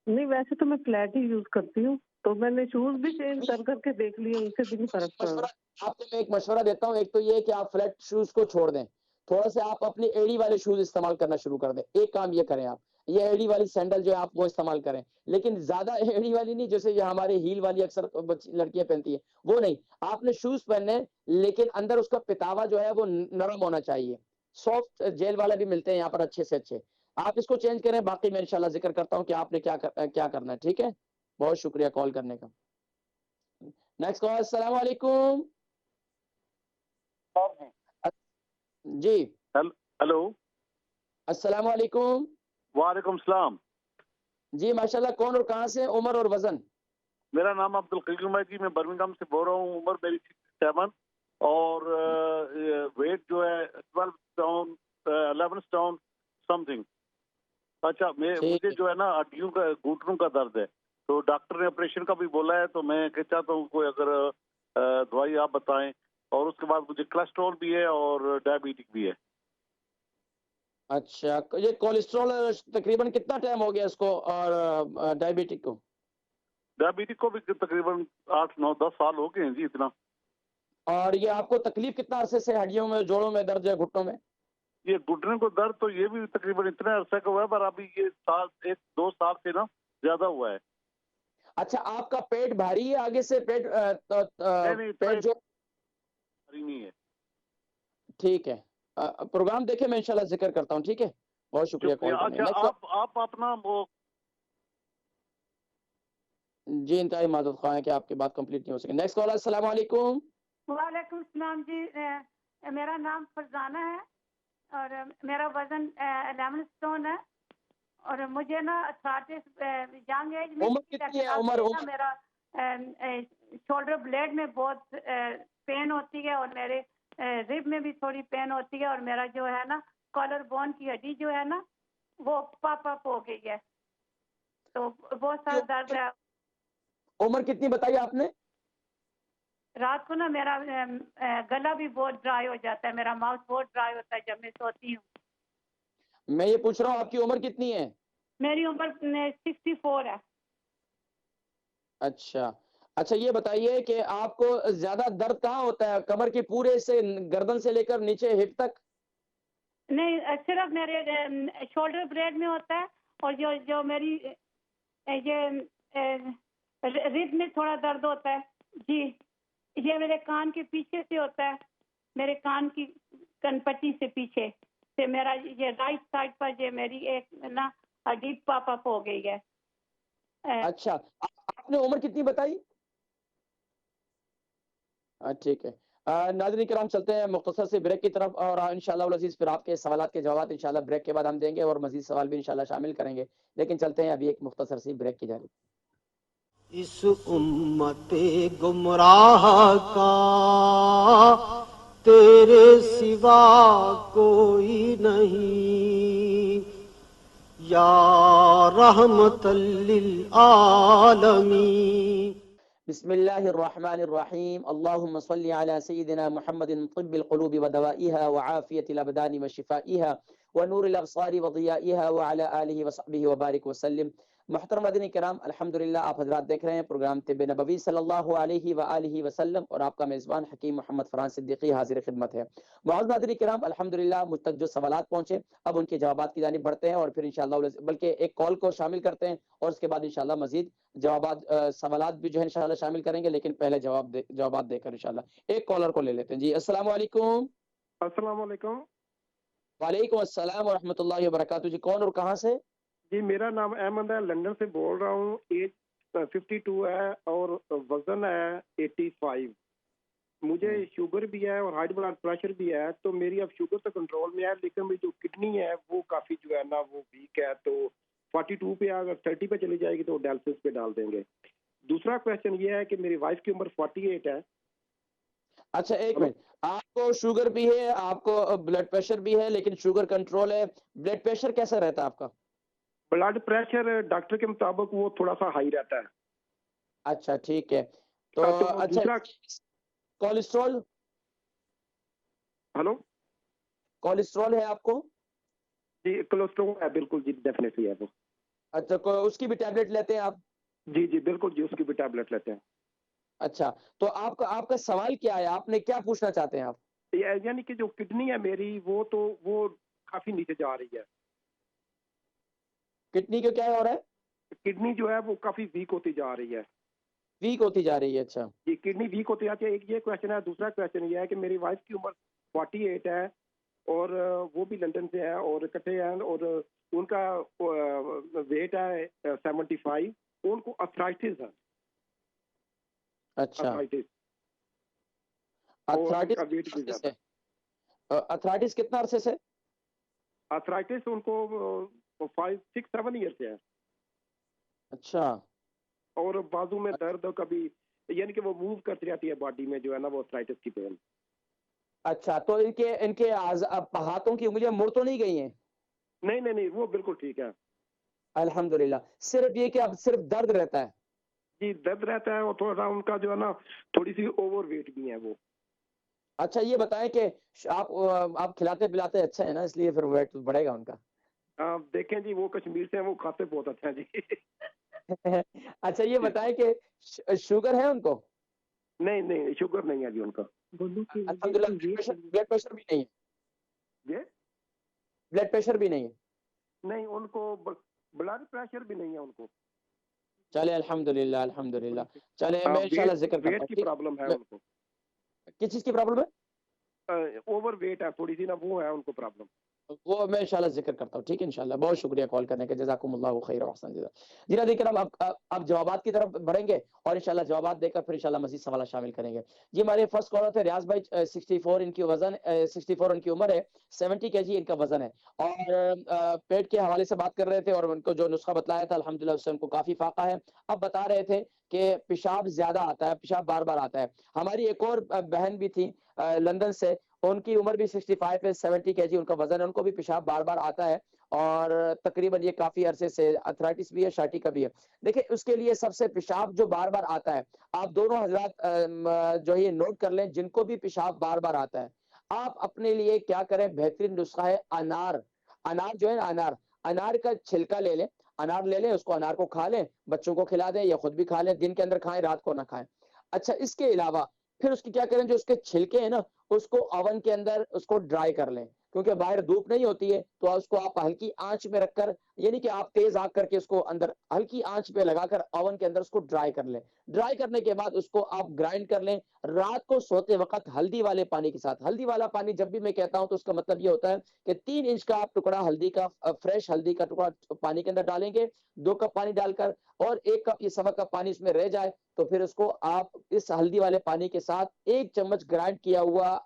S9: نہیں ویسے تو میں فلیٹ ہی یوز کرتی ہوں، تو میں نے شوز بھی چینج کر کے دیکھ لیے، ان سے بھی نہیں فرق پڑا.
S2: آپ کو میں ایک مشورہ دیتا ہوں. ایک تو یہ کہ آپ فلیٹ شوز کو چھوڑ دیں، تھوڑا سا آپ اپنی ایڑی والے شوز استعمال کرنا شروع کر دیں. ایک کام یہ کریں، آپ یہ ایڑی والی سینڈل جو ہے آپ وہ استعمال کریں، لیکن زیادہ ایڑی والی نہیں، جیسے یہ ہمارے ہیل والی اکثر لڑکیاں پہنتی ہیں وہ نہیں. آپ نے شوز پہننے لیکن اندر اس کا پتاوا جو ہے وہ نرم ہونا چاہیے. سافٹ جیل والے بھی ملتے ہیں یہاں پر اچھے سے اچھے. آپ اس کو چینج کریں. باقی میں انشاءاللہ ذکر کرتا ہوں کہ آپ نے کیا کرنا ہے. ٹھیک ہے. بہت شکریہ کال کرنے کا. Next call. السلام علیکم. جی
S10: ہیلو
S2: السلام علیکم.
S10: وعلیکم السلام.
S2: جی ماشاءاللہ. کون اور کہاں سے؟ عمر اور وزن؟
S10: میرا نام عبدالقیوم ہے جی. میں برمنگھم سے بول رہا ہوں. عمر میری 67 اور ویٹ جو ہے 11 سٹون سم تھنگ. اچھا مجھے جو ہے نا ہڈیوں کا، گھٹنوں کا درد ہے، تو ڈاکٹر نے آپریشن کا بھی بولا ہے. تو میں چاہتا ہوں کوئی اگر دوائی آپ بتائیں. اور اس کے بعد مجھے کولیسٹرول بھی ہے اور ڈائبٹک بھی ہے.
S2: اچھا یہ کولیسٹرول تقریباً کتنا ٹائم ہو گیا اس کو، اور ڈائبٹک کو؟
S10: ڈائبٹک کو بھی تقریباً 8-9-10 سال ہو گئے ہیں جی اتنا.
S2: اور یہ آپ کو تکلیف کتنا عرصے سے ہڈیوں میں، جوڑوں میں درد ہے، گھٹنوں میں؟
S10: یہ گھٹنے کو درد تو یہ بھی تقریباً اتنے عرصے کا ہوا ہے، پر ابھی یہ 1-2 سال سے نا زیادہ ہوا ہے.
S2: اچھا آپ کا پیٹ بھاری ہے آگے سے؟ پیٹ جو
S10: نہیں ہے.
S2: ٹھیک ہے. پروگرام دیکھیں، میں انشاءاللہ ذکر کرتا ہوں. ٹھیک ہے. بہت شکریہ کال کرنے کا.
S10: اچھا آپ اپنا وہ
S2: جی انتہائی معذرت خواہ ہیں کہ آپ کی بات کمپلیٹ نہیں ہو سکی. Next call. السلام علیکم.
S11: وعلیکم السلام جی. میرا نام فرزانہ ہے اور میرا وزن 11 اسٹون ہے اور مجھے نا ینگ ایج میں
S2: عمر کتنی ہے؟ عمر
S11: میرا شولڈر بلیڈ میں بہت پین ہوتی ہے اور میرے رب میں بھی تھوڑی پین ہوتی ہے اور میرا جو ہے نا کالر بون کی ہڈی جو ہے نا وہ پاپ اپ ہو گئی ہے تو بہت سارا درد ہے.
S2: عمر کتنی بتائی آپ نے؟
S11: رات کو نا میرا گلا بھی بہت ڈرائی ہو جاتا ہے, میرا ماؤتھ بہت ڈرائی ہوتا ہے جب میں سوتی ہوں.
S2: میں یہ پوچھ رہا ہوں آپ کی عمر کتنی ہے؟
S11: میری عمر 64 ہے.
S2: اچھا اچھا, یہ بتائیے کہ آپ کو زیادہ درد کہاں ہوتا ہے, کمر کے پورے سے گردن سے لے کر نیچے ہپ تک؟
S11: نہیں, صرف میرے شولڈر بلیڈ میں ہوتا ہے اور جو میری یہ رب میں تھوڑا درد ہوتا ہے. جی, یہ میرے کان کے پیچھے سے ہوتا ہے, میرے کان کی کن پٹی سے پیچھے سے میرا یہ رائٹ سائڈ پر یہ میری ایک نا ہڈی پاپ اپ ہو گئی ہے.
S2: اچھا, آپ نے عمر کتنی بتائی؟ ٹھیک ہے. ناظرین کرام, چلتے ہیں مختصر سے بریک کی طرف اور انشاءاللہ العزیز پھر آپ کے سوالات کے جوابات انشاءاللہ بریک کے بعد ہم دیں گے اور مزید سوال بھی انشاءاللہ شامل کریں گے, لیکن چلتے ہیں ابھی ایک مختصر سی بریک کی جانب.
S1: اس امت گمراہ کا تیرے سوا کوئی نہیں, یا رحمت للعالمین.
S2: بسم اللہ الرحمن الرحیم. اللہم صلی علی سیدنا محمد طب القلوب ودوائها وعافیت الابدان وشفائها ونور الابصار وضیائها وعلى آلہ وصحبہ وبارک وسلم. محترم مدنی کرام, الحمدللہ آپ حضرات دیکھ رہے ہیں پروگرام طب نبوی صلی اللہ علیہ وآلہ وسلم اور آپ کا میزبان حکیم محمد فرحان صدیقی حاضر خدمت ہے. معزز مدنی کرام, الحمدللہ مجھ تک جو سوالات پہنچے اب ان کے جوابات کی جانب بڑھتے ہیں اور پھر انشاءاللہ بلکہ ایک کال کو شامل کرتے ہیں اور اس کے بعد انشاءاللہ مزید جوابات سوالات بھی جو ہے انشاءاللہ شامل کریں گے, لیکن پہلے جوابات دے کر انشاءاللہ ایک کالر کو لے لیتے ہیں. جی السلام علیکم.
S12: السلام علیکم.
S2: وعلیکم السلام ورحمۃ اللہ وبرکاتہ. جی کون اور کہاں سے؟
S12: جی میرا نام احمد ہے, لندن سے بول رہا ہوں. ایج 52 ہے اور وزن ہے 85. مجھے شوگر بھی ہے اور ہائی بلڈ پریشر بھی ہے, تو میری اب شوگر تو کنٹرول میں ہے, لیکن میری جو کڈنی ہے وہ کافی جو ہے نا وہ ویک ہے, تو 42 پہ اگر 30 پہ چلی جائے گی تو ڈائلسس پہ ڈال دیں گے. دوسرا کویشچن یہ ہے کہ میری وائف کی عمر 48 ہے.
S2: اچھا ایک منٹ, آپ کو شوگر بھی ہے, آپ کو بلڈ پریشر بھی ہے, لیکن شوگر کنٹرول ہے, بلڈ پریشر کیسا رہتا ہے آپ کا؟
S12: بلڈ پریشر ڈاکٹر کے مطابق وہ تھوڑا سا ہائی رہتا ہے.
S2: اچھا ٹھیک ہے. تو اچھا کولیسٹرول؟
S12: ہلو,
S2: کولیسٹرول ہے آپ کو؟
S12: جی کولیسٹرول ہے بالکل, جی ڈیفینیٹلی ہے وہ.
S2: اچھا اس کی بھی ٹیبلٹ لیتے ہیں آپ؟
S12: جی جی بالکل جی, اس کی بھی ٹیبلٹ لیتے ہیں.
S2: اچھا, تو آپ کا سوال کیا ہے, آپ نے کیا پوچھنا چاہتے ہیں آپ؟
S12: یعنی کہ جو کڈنی ہے میری وہ کافی نیچے جا رہی ہے.
S2: کڈنی کو کیا ہو رہا ہے؟
S12: کڈنی جو ہے وہ کافی ویک ہوتی جا رہی ہے.
S2: ویک ہوتی جا رہی ہے. اچھا
S12: جی کڈنی ویک ہوتی جاتی ہے. ایک یہ کویشچن ہے. دوسرا کویشچن یہ ہے کہ میری وائف کی عمر 48 ہے اور وہ بھی لندن سے ہے اور اکٹھے ہیں, اور ان کا ویٹ ہے 75. ان کو ارتھرائٹس ہے.
S2: اچھا ارتھرائٹس کتنا عرصے سے؟
S12: ارتھرائٹس ان کو 5-6-7 ایئر سے ہے.
S2: اچھا,
S12: اور بازو میں درد کبھی, یعنی کہ وہ موو کرتی رہتی ہے باڈی میں جو ہے نا وہ ارتھرائٹس کی پین.
S2: اچھا, تو ان کے ہاتھوں کی انگلیاں مڑ تو نہیں گئی ہیں؟
S12: نہیں وہ بالکل ٹھیک ہے
S2: الحمدللہ. صرف یہ کہ اب صرف درد رہتا ہے؟
S12: جی درد رہتا ہے, اور تھوڑا سا ان کا جو ہے نا تھوڑی سی اوور ویٹ بھی ہے وہ.
S2: اچھا یہ بتائیں کہ آپ کھلاتے پلاتے اچھا ہے نا, اس لیے پھر ویٹ بڑھے گا ان کا.
S12: دیکھیں جی وہ کشمیر سے ہیں, وہ کھاتے بہت اچھا ہے جی.
S2: اچھا یہ بتائیں کہ شوگر ہے ان کو؟
S12: نہیں شوگر نہیں ہے جی ان کا.
S2: الحمدللہ. بلڈ پریشر بھی نہیں ہے؟ بلڈ پریشر بھی نہیں ہے؟
S12: نہیں ان کو بلڈ پریشر بھی نہیں ہے ان کو.
S2: چلے الحمدللہ الحمدللہ. چلے میں انشاءاللہ ذکر کرتا ہوں.
S12: ویٹ کی پرابلم ہے ان کو.
S2: کس چیز کی پرابلم ہے؟
S12: اوور ویٹ ہے تھوڑی سی نا, وہ ہے ان کو پرابلم.
S2: وہ میں انشاءاللہ ذکر کرتا ہوں، ٹھیک ہے انشاءاللہ. بہت شکریہ کال کرنے کے، جزاکم اللہ خیر و احسن جزا. جی ناظرین کرام، اب جوابات کی طرف بڑھیں گے اور انشاءاللہ جوابات دے کر پھر انشاءاللہ مزید سوالات شامل کریں گے. جی ہمارے فرسٹ کالر تھے ریاض بھائی، 64 ان کی وزن 64 ان کی عمر ہے، 70 کے جی ان کا وزن ہے، اور پیٹ کے حوالے سے بات کر رہے تھے اور ان کو جو نسخہ بتلایا تھا الحمدللہ اس سے ان کو کافی فاقہ ہے. اب بتا رہے تھے کہ پیشاب زیادہ آتا ہے، پیشاب بار بار آتا ہے. ہماری ایک اور بہن بھی تھی لندن سے، ان کی عمر بھی 65 ہے، 70 کے جی ان کا وزن ہے، ان کو بھی پیشاب بار بار آتا ہے اور تقریباً یہ کافی عرصے سے ارتھرائٹس بھی ہے، شارٹی کا بھی ہے. دیکھیں اس کے لیے سب سے پیشاب جو بار بار آتا ہے، آپ دونوں حضرات جو یہ نوٹ کر لیں، جن کو بھی پیشاب بار بار آتا ہے، آپ اپنے لیے کیا کریں، بہترین نسخہ ہے انار. انار جو ہے نا، انار کا چھلکا لے لیں، انار لے لیں، اس کو انار کو کھا لیں، بچوں کو کھلا دیں یا خود بھی کھا لیں، دن کے اندر کھائیں رات کو نہ کھائیں. اچھا اس کے علاوہ پھر اس کی کیا کریں، جو اس کے چھلکے ہیں نا اس کو اوون کے اندر اس کو ڈرائی کر لیں، کیونکہ باہر دھوپ نہیں ہوتی ہے تو اس کو آپ ہلکی آنچ میں رکھ کر، یعنی کہ آپ تیز آگ کر کے اس کو اندر ہلکی آنچ پہ لگا کر اوون کے اندر اس کو ڈرائی کر لیں. ڈرائی کرنے کے بعد اس کو آپ گرائنڈ کر لیں رات کو سوتے وقت ہلدی والے پانی کے ساتھ. ہلدی والا پانی جب بھی میں کہتا ہوں تو اس کا مطلب یہ ہوتا ہے کہ 3 انچ کا آپ ٹکڑا ہلدی کا، فریش ہلدی کا ٹکڑا پانی کے اندر ڈالیں گے 2 کپ پانی ڈال کر، اور 1 کپ یہ سوا کپ پانی اس میں رہ جائے تو پھر اس کو آپ اس ہلدی والے پانی کے ساتھ 1 چمچ گرائنڈ کیا ہوا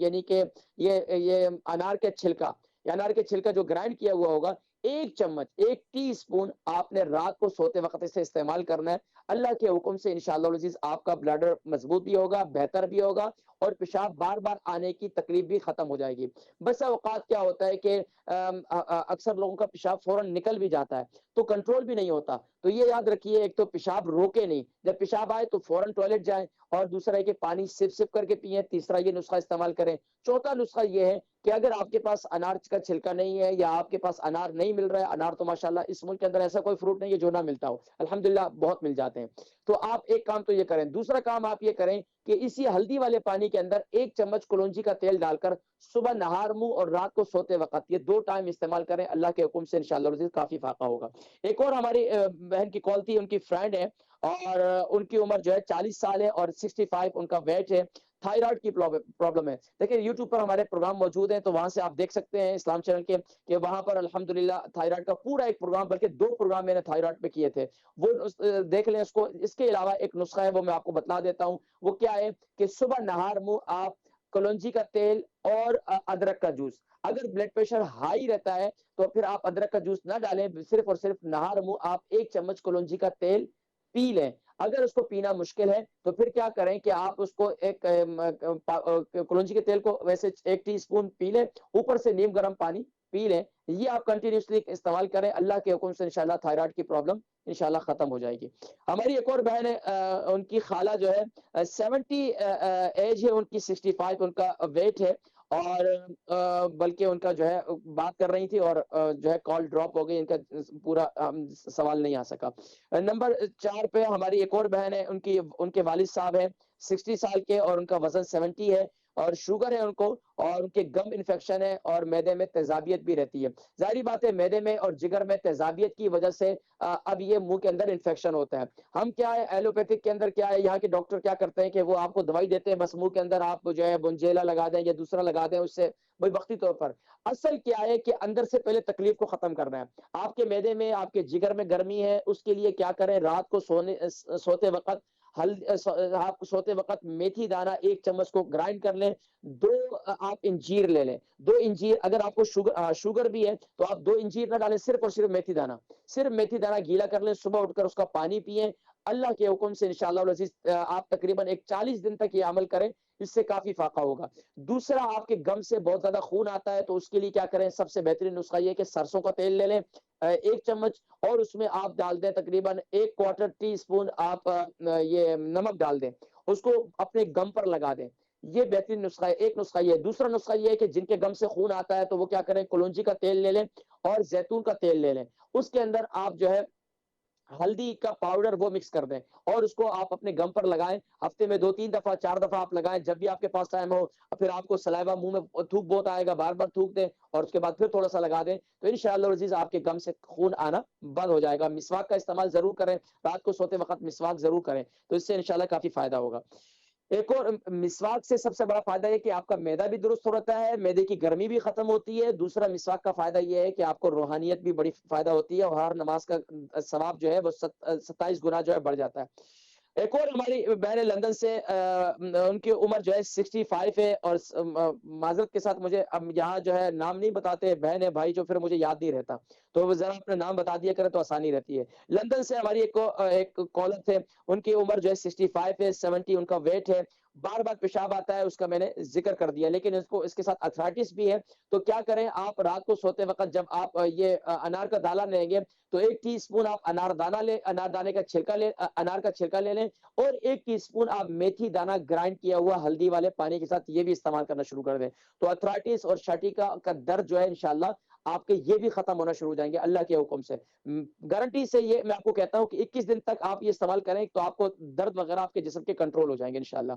S2: یعنی کہ یہ انار کے چھلکا یا انار کے چھلکا جو گرائنڈ کیا ہوا ہوگا، 1 چمچ 1 ٹی اسپون آپ نے رات کو سوتے وقت اسے استعمال کرنا ہے. اللہ کے حکم سے انشاءاللہ العزیز آپ کا بلیڈر مضبوط بھی ہوگا، بہتر بھی ہوگا، اور پیشاب بار بار آنے کی تکلیف بھی ختم ہو جائے گی. بس اوقات کیا ہوتا ہے کہ اکثر لوگوں کا پیشاب فوراً نکل بھی جاتا ہے تو کنٹرول بھی نہیں ہوتا. تو یہ یاد رکھیے، ایک تو پیشاب روکے نہیں، جب پیشاب آئے تو فوراً ٹوائلٹ جائیں، اور دوسرا ہے کہ پانی سپ سپ کر کے پیئیں، تیسرا یہ نسخہ استعمال کریں. چوتھا نسخہ یہ ہے کہ اگر آپ کے پاس انار کا چھلکا نہیں ہے یا آپ کے پاس انار نہیں مل رہا ہے، انار تو ماشاءاللہ اس ملک کے اندر ایسا کوئی فروٹ نہیں ہے جو نہ ملتا ہو، الحمدللہ بہت مل جاتے ہیں، تو آپ ایک کام تو یہ کریں. دوسرا کام آپ یہ کریں کہ اسی ہلدی والے پانی کے اندر 1 چمچ کلونجی کا تیل ڈال کر صبح نہار منہ اور رات کو سوتے وقت یہ 2 ٹائم استعمال کریں. اللہ کے حکم سے انشاءاللہ العزیز کافی فاقہ ہوگا. ایک اور ہماری بہن کی کال تھی، ان کی فرینڈ ہے اور ان کی عمر جو ہے 40 سال ہے اور 65 ان کا ویٹ ہے. تھائرائڈ کی پرابلم ہے. دیکھیں یوٹیوب پر ہمارے پروگرام موجود ہیں تو وہاں سے آپ دیکھ سکتے ہیں اسلام چینل کے، کہ وہاں پر الحمدللہ تھائرائڈ کا پورا ایک پروگرام، بلکہ 2 پروگرام میں نے تھائرائڈ پہ کیے تھے، وہ دیکھ لیں اس کو. اس کے علاوہ ایک نسخہ ہے وہ میں آپ کو بتلا دیتا ہوں. وہ کیا ہے کہ صبح نہار منہ آپ کلونجی کا تیل اور ادرک کا جوس، اگر بلڈ پریشر ہائی رہتا ہے تو پھر آپ ادرک کا جوس نہ ڈالیں، صرف اور صرف نہار منہ آپ 1 چمچ کلونجی کا تیل پی لیں. اگر اس کو پینا مشکل ہے تو پھر کیا کریں کہ آپ اس کو ایک کلونجی کے تیل کو ویسے 1 ٹی اسپون پی لیں، اوپر سے نیم گرم پانی پی لیں. یہ آپ کنٹینیوسلی استعمال کریں، اللہ کے حکم سے انشاءاللہ تھائرائڈ کی پرابلم انشاءاللہ ختم ہو جائے گی. ہماری ایک اور بہن ہے، ان کی خالہ جو ہے 70 ایج ہے ان کی، 65 ان کا ویٹ ہے، اور بلکہ ان کا جو ہے بات کر رہی تھی اور جو ہے کال ڈراپ ہو گئی، ان کا پورا سوال نہیں آ سکا. نمبر 4 پہ ہماری ایک اور بہن ہے، ان کے والد صاحب ہیں 60 سال کے اور ان کا وزن 70 ہے اور شوگر ہے ان کو، اور ان کے گم انفیکشن ہے اور معدے میں تیزابیت بھی رہتی ہے. ظاہری بات ہے معدے میں اور جگر میں تیزابیت کی وجہ سے اب یہ منہ کے اندر انفیکشن ہوتا ہے. ہم کیا ہے ایلوپیتھک کے اندر کیا ہے، یہاں کے ڈاکٹر کیا کرتے ہیں کہ وہ آپ کو دوائی دیتے ہیں، بس منہ کے اندر آپ جو ہے بنجیلا لگا دیں یا دوسرا لگا دیں، اس سے بھائی وقتی طور پر. اصل کیا ہے کہ اندر سے پہلے تکلیف کو ختم کرنا ہے. آپ کے معدے میں، آپ کے جگر میں گرمی ہے، اس کے لیے کیا کریں، رات کو سوتے وقت آپ سوتے وقت میتھی دانہ 1 چمچ کو گرائنڈ کر لیں. 2 آپ انجیر لے لیں، 2 انجیر. اگر آپ کو شوگر بھی ہے تو آپ 2 انجیر نہ ڈالیں، صرف اور صرف میتھی دانہ، صرف میتھی دانہ گیلا کر لیں، صبح اٹھ کر اس کا پانی پیئیں. اللہ کے حکم سے انشاءاللہ العزیز آپ تقریباً 40 دن تک یہ عمل کریں، اس سے کافی فاقہ ہوگا. دوسرا، آپ کے گم سے بہت زیادہ خون آتا ہے تو اس کے لیے کیا کریں، سب سے بہترین نسخہ یہ کہ سرسوں کا تیل لے لیں 1 چمچ، اور اس میں آپ ڈال دیں تقریباً 1/4 ٹی اسپون آپ یہ نمک ڈال دیں، اس کو اپنے گم پر لگا دیں. یہ بہترین نسخہ ہے. ایک نسخہ یہ ہے. دوسرا نسخہ یہ ہے کہ جن کے گم سے خون آتا ہے تو وہ کیا کریں، کلونجی کا تیل لے لیں اور زیتون کا تیل لے لیں، اس کے اندر آپ جو ہے ہلدی کا پاؤڈر وہ مکس کر دیں اور اس کو آپ اپنے گم پر لگائیں. ہفتے میں 2-3 دفعہ 4 دفعہ آپ لگائیں، جب بھی آپ کے پاس ٹائم ہو. پھر آپ کو سلائیوا منہ میں تھوک بہت آئے گا، بار بار تھوک دیں اور اس کے بعد پھر تھوڑا سا لگا دیں، تو انشاءاللہ العزیز آپ کے گم سے خون آنا بند ہو جائے گا. مسواک کا استعمال ضرور کریں، رات کو سوتے وقت مسواک ضرور کریں، تو اس سے انشاءاللہ کافی فائدہ ہوگا. ایک اور مسواک سے سب سے بڑا فائدہ یہ کہ آپ کا معدہ بھی درست ہوتا ہے، معدے کی گرمی بھی ختم ہوتی ہے. دوسرا مسواک کا فائدہ یہ ہے کہ آپ کو روحانیت بھی بڑی فائدہ ہوتی ہے، اور ہر نماز کا ثواب جو ہے وہ 27 گنا جو ہے بڑھ جاتا ہے. ایک اور ہماری بہن لندن سے ان کی عمر جو ہے 65 ہے، اور معذرت کے ساتھ مجھے اب یہاں جو ہے نام نہیں بتاتے بہن ہے بھائی جو پھر مجھے یاد نہیں رہتا، تو وہ ذرا اپنا نام بتا دیا کرے تو آسانی رہتی ہے. لندن سے ہماری ایک کالر تھے، ان کی عمر جو ہے 65 ہے، 70 ان کا ویٹ ہے، بار بار پیشاب آتا ہے، اس کا میں نے ذکر کر دیا، لیکن اس کے ساتھ ارتھرائٹس بھی ہے. تو کیا کریں آپ رات کو سوتے وقت جب آپ یہ انار کا دانا لیں گے تو 1 ٹی اسپون آپ انار دانے کا چھلکا لے، انار کا چھلکا لے لیں، اور 1 ٹی اسپون آپ میتھی دانا گرائنڈ کیا ہوا ہلدی والے پانی کے ساتھ یہ بھی استعمال کرنا شروع کر دیں. تو ارتھرائٹس اور شٹیکا کا درد جو ہے انشاءاللہ آپ کے یہ بھی ختم ہونا شروع ہو جائیں گے اللہ کے حکم سے. گارنٹی سے یہ میں آپ کو کہتا ہوں کہ 21 دن تک آپ یہ استعمال کریں تو آپ کو درد وغیرہ آپ کے جسم کے کنٹرول ہو جائیں گے انشاءاللہ.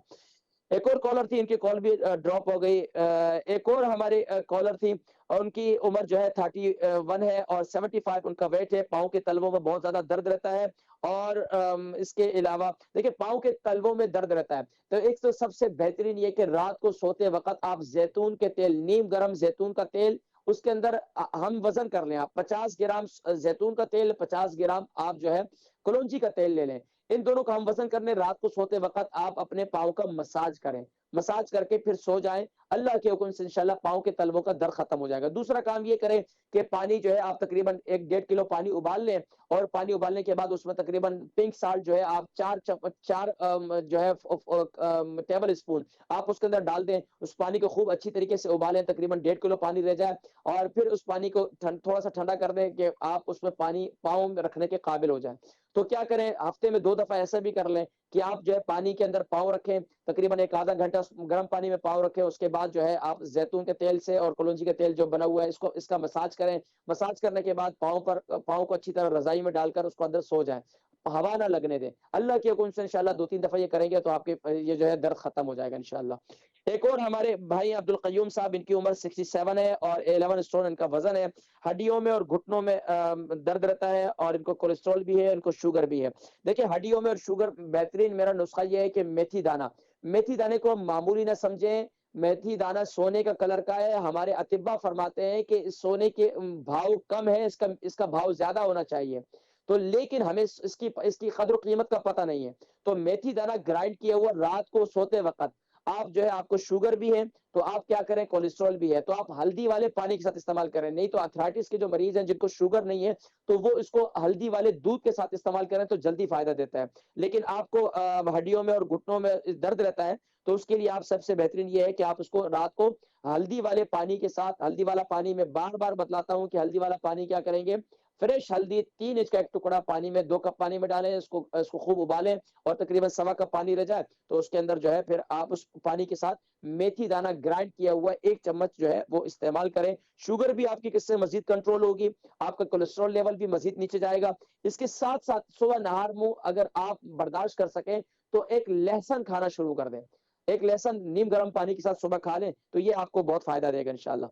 S2: ایک اور کالر تھی، ان کی کال بھی ڈراپ ہو گئی. ایک اور ہماری کالر تھی، اور ان کی عمر جو ہے 31 ہے اور 75 ان کا ویٹ ہے. پاؤں کے تلووں میں بہت زیادہ درد رہتا ہے، اور اس کے علاوہ دیکھیں پاؤں کے تلووں میں درد رہتا ہے. تو ایک تو سب سے بہترین یہ کہ رات کو سوتے وقت آپ زیتون کے تیل، نیم گرم زیتون کا تیل، اس کے اندر ہم وزن کر لیں، آپ 50 گرام زیتون کا تیل، 50 گرام آپ جو ہے کلونجی کا تیل لے لیں. ان دونوں کا ہم وزن کرنے، رات کو سوتے وقت آپ اپنے پاؤں کا مساج کریں، مساج کر کے پھر سو جائیں. اللہ کے حکم سے انشاءاللہ پاؤں کے تلووں کا درد ختم ہو جائے گا. دوسرا کام یہ کریں کہ پانی جو ہے آپ تقریباً 1.5 کلو پانی ابال لیں، اور پانی ابالنے کے بعد اس میں تقریباً پنک سالٹ جو ہے آپ 4 جو ہے ٹیبل اسپون آپ اس کے اندر ڈال دیں. اس پانی کو خوب اچھی طریقے سے ابالیں، تقریباً 1.5 کلو پانی رہ جائے، اور پھر اس پانی کو تھوڑا سا ٹھنڈا کر دیں کہ آپ اس میں پانی پاؤں میں رکھنے کے قابل ہو جائیں. تو کیا کریں، ہفتے میں 2 دفعہ ایسا بھی کر لیں کہ آپ جو ہے پانی کے اندر پاؤں رکھیں، تقریباً 1 آدھا گھنٹہ گرم پانی میں پاؤں رکھیں. اس کے بعد جو ہے آپ زیتون کے تیل سے اور کلونجی کے تیل جو بنا ہوا ہے اس کا مساج کریں. مساج کرنے کے بعد پاؤں کو اچھی طرح رضائی میں ڈال کر اس کو اندر سو جائیں، ہوا نہ لگنے دیں. اللہ کے حکم سے انشاءاللہ 2-3 دفعہ یہ کریں گے تو آپ کے یہ جو ہے درد ختم ہو جائے گا انشاءاللہ. ایک اور ہمارے بھائی عبد القیوم صاحب، ان کی عمر 67 ہے اور 11 اسٹون ان کا وزن ہے. ہڈیوں میں اور گھٹنوں میں درد رہتا ہے، اور ان کو کولیسٹرول بھی ہے، ان کو شوگر بھی ہے. دیکھیں ہڈیوں میں اور شوگر، بہترین میرا نسخہ یہ ہے کہ میتھی دانے کو معمولی نہ سمجھیں. میتھی دانا سونے کا کلر کا ہے. ہمارے اطباء فرماتے ہیں کہ سونے کے بھاؤ کم ہے، اس کا بھاؤ زیادہ ہونا چاہیے، تو لیکن ہمیں اس کی قدر و قیمت کا پتہ نہیں ہے. تو میتھی دانا گرائنڈ کیا ہوا رات کو سوتے وقت آپ جو ہے، آپ کو شوگر بھی ہے تو آپ کیا کریں، کولیسٹرول بھی ہے تو آپ ہلدی والے پانی کے ساتھ استعمال کریں. نہیں تو ارتھرائٹس کے جو مریض ہیں جن کو شوگر نہیں ہے تو وہ اس کو ہلدی والے دودھ کے ساتھ استعمال کریں تو جلدی فائدہ دیتا ہے. لیکن آپ کو ہڈیوں میں اور گھٹنوں میں درد رہتا ہے تو اس کے لیے آپ سب سے بہترین یہ ہے کہ آپ اس کو رات کو ہلدی والے پانی کے ساتھ، ہلدی والا پانی میں بار بار بتلاتا ہوں کہ ہلدی والا پانی کیا کریں گے، فریش ہلدی 3 انچ کا ایک ٹکڑا پانی میں 2 کپ پانی میں ڈالیں، اس کو خوب ابالیں، اور تقریباً 1.25 کپ پانی رہ جائے تو اس کے اندر جو ہے پھر آپ اس پانی کے ساتھ میتھی دانہ گرائنڈ کیا ہوا 1 چمچ جو ہے وہ استعمال کریں. شوگر بھی آپ کی کس سے مزید کنٹرول ہوگی، آپ کا کولیسٹرول لیول بھی مزید نیچے جائے گا. اس کے ساتھ ساتھ صبح نہار منہ اگر آپ برداشت کر سکیں تو ایک لہسن کھانا شروع کر دیں. ایک لہسن نیم گرم پانی کے ساتھ صبح کھا لیں تو یہ آپ کو بہت فائدہ دے گا انشاءاللہ.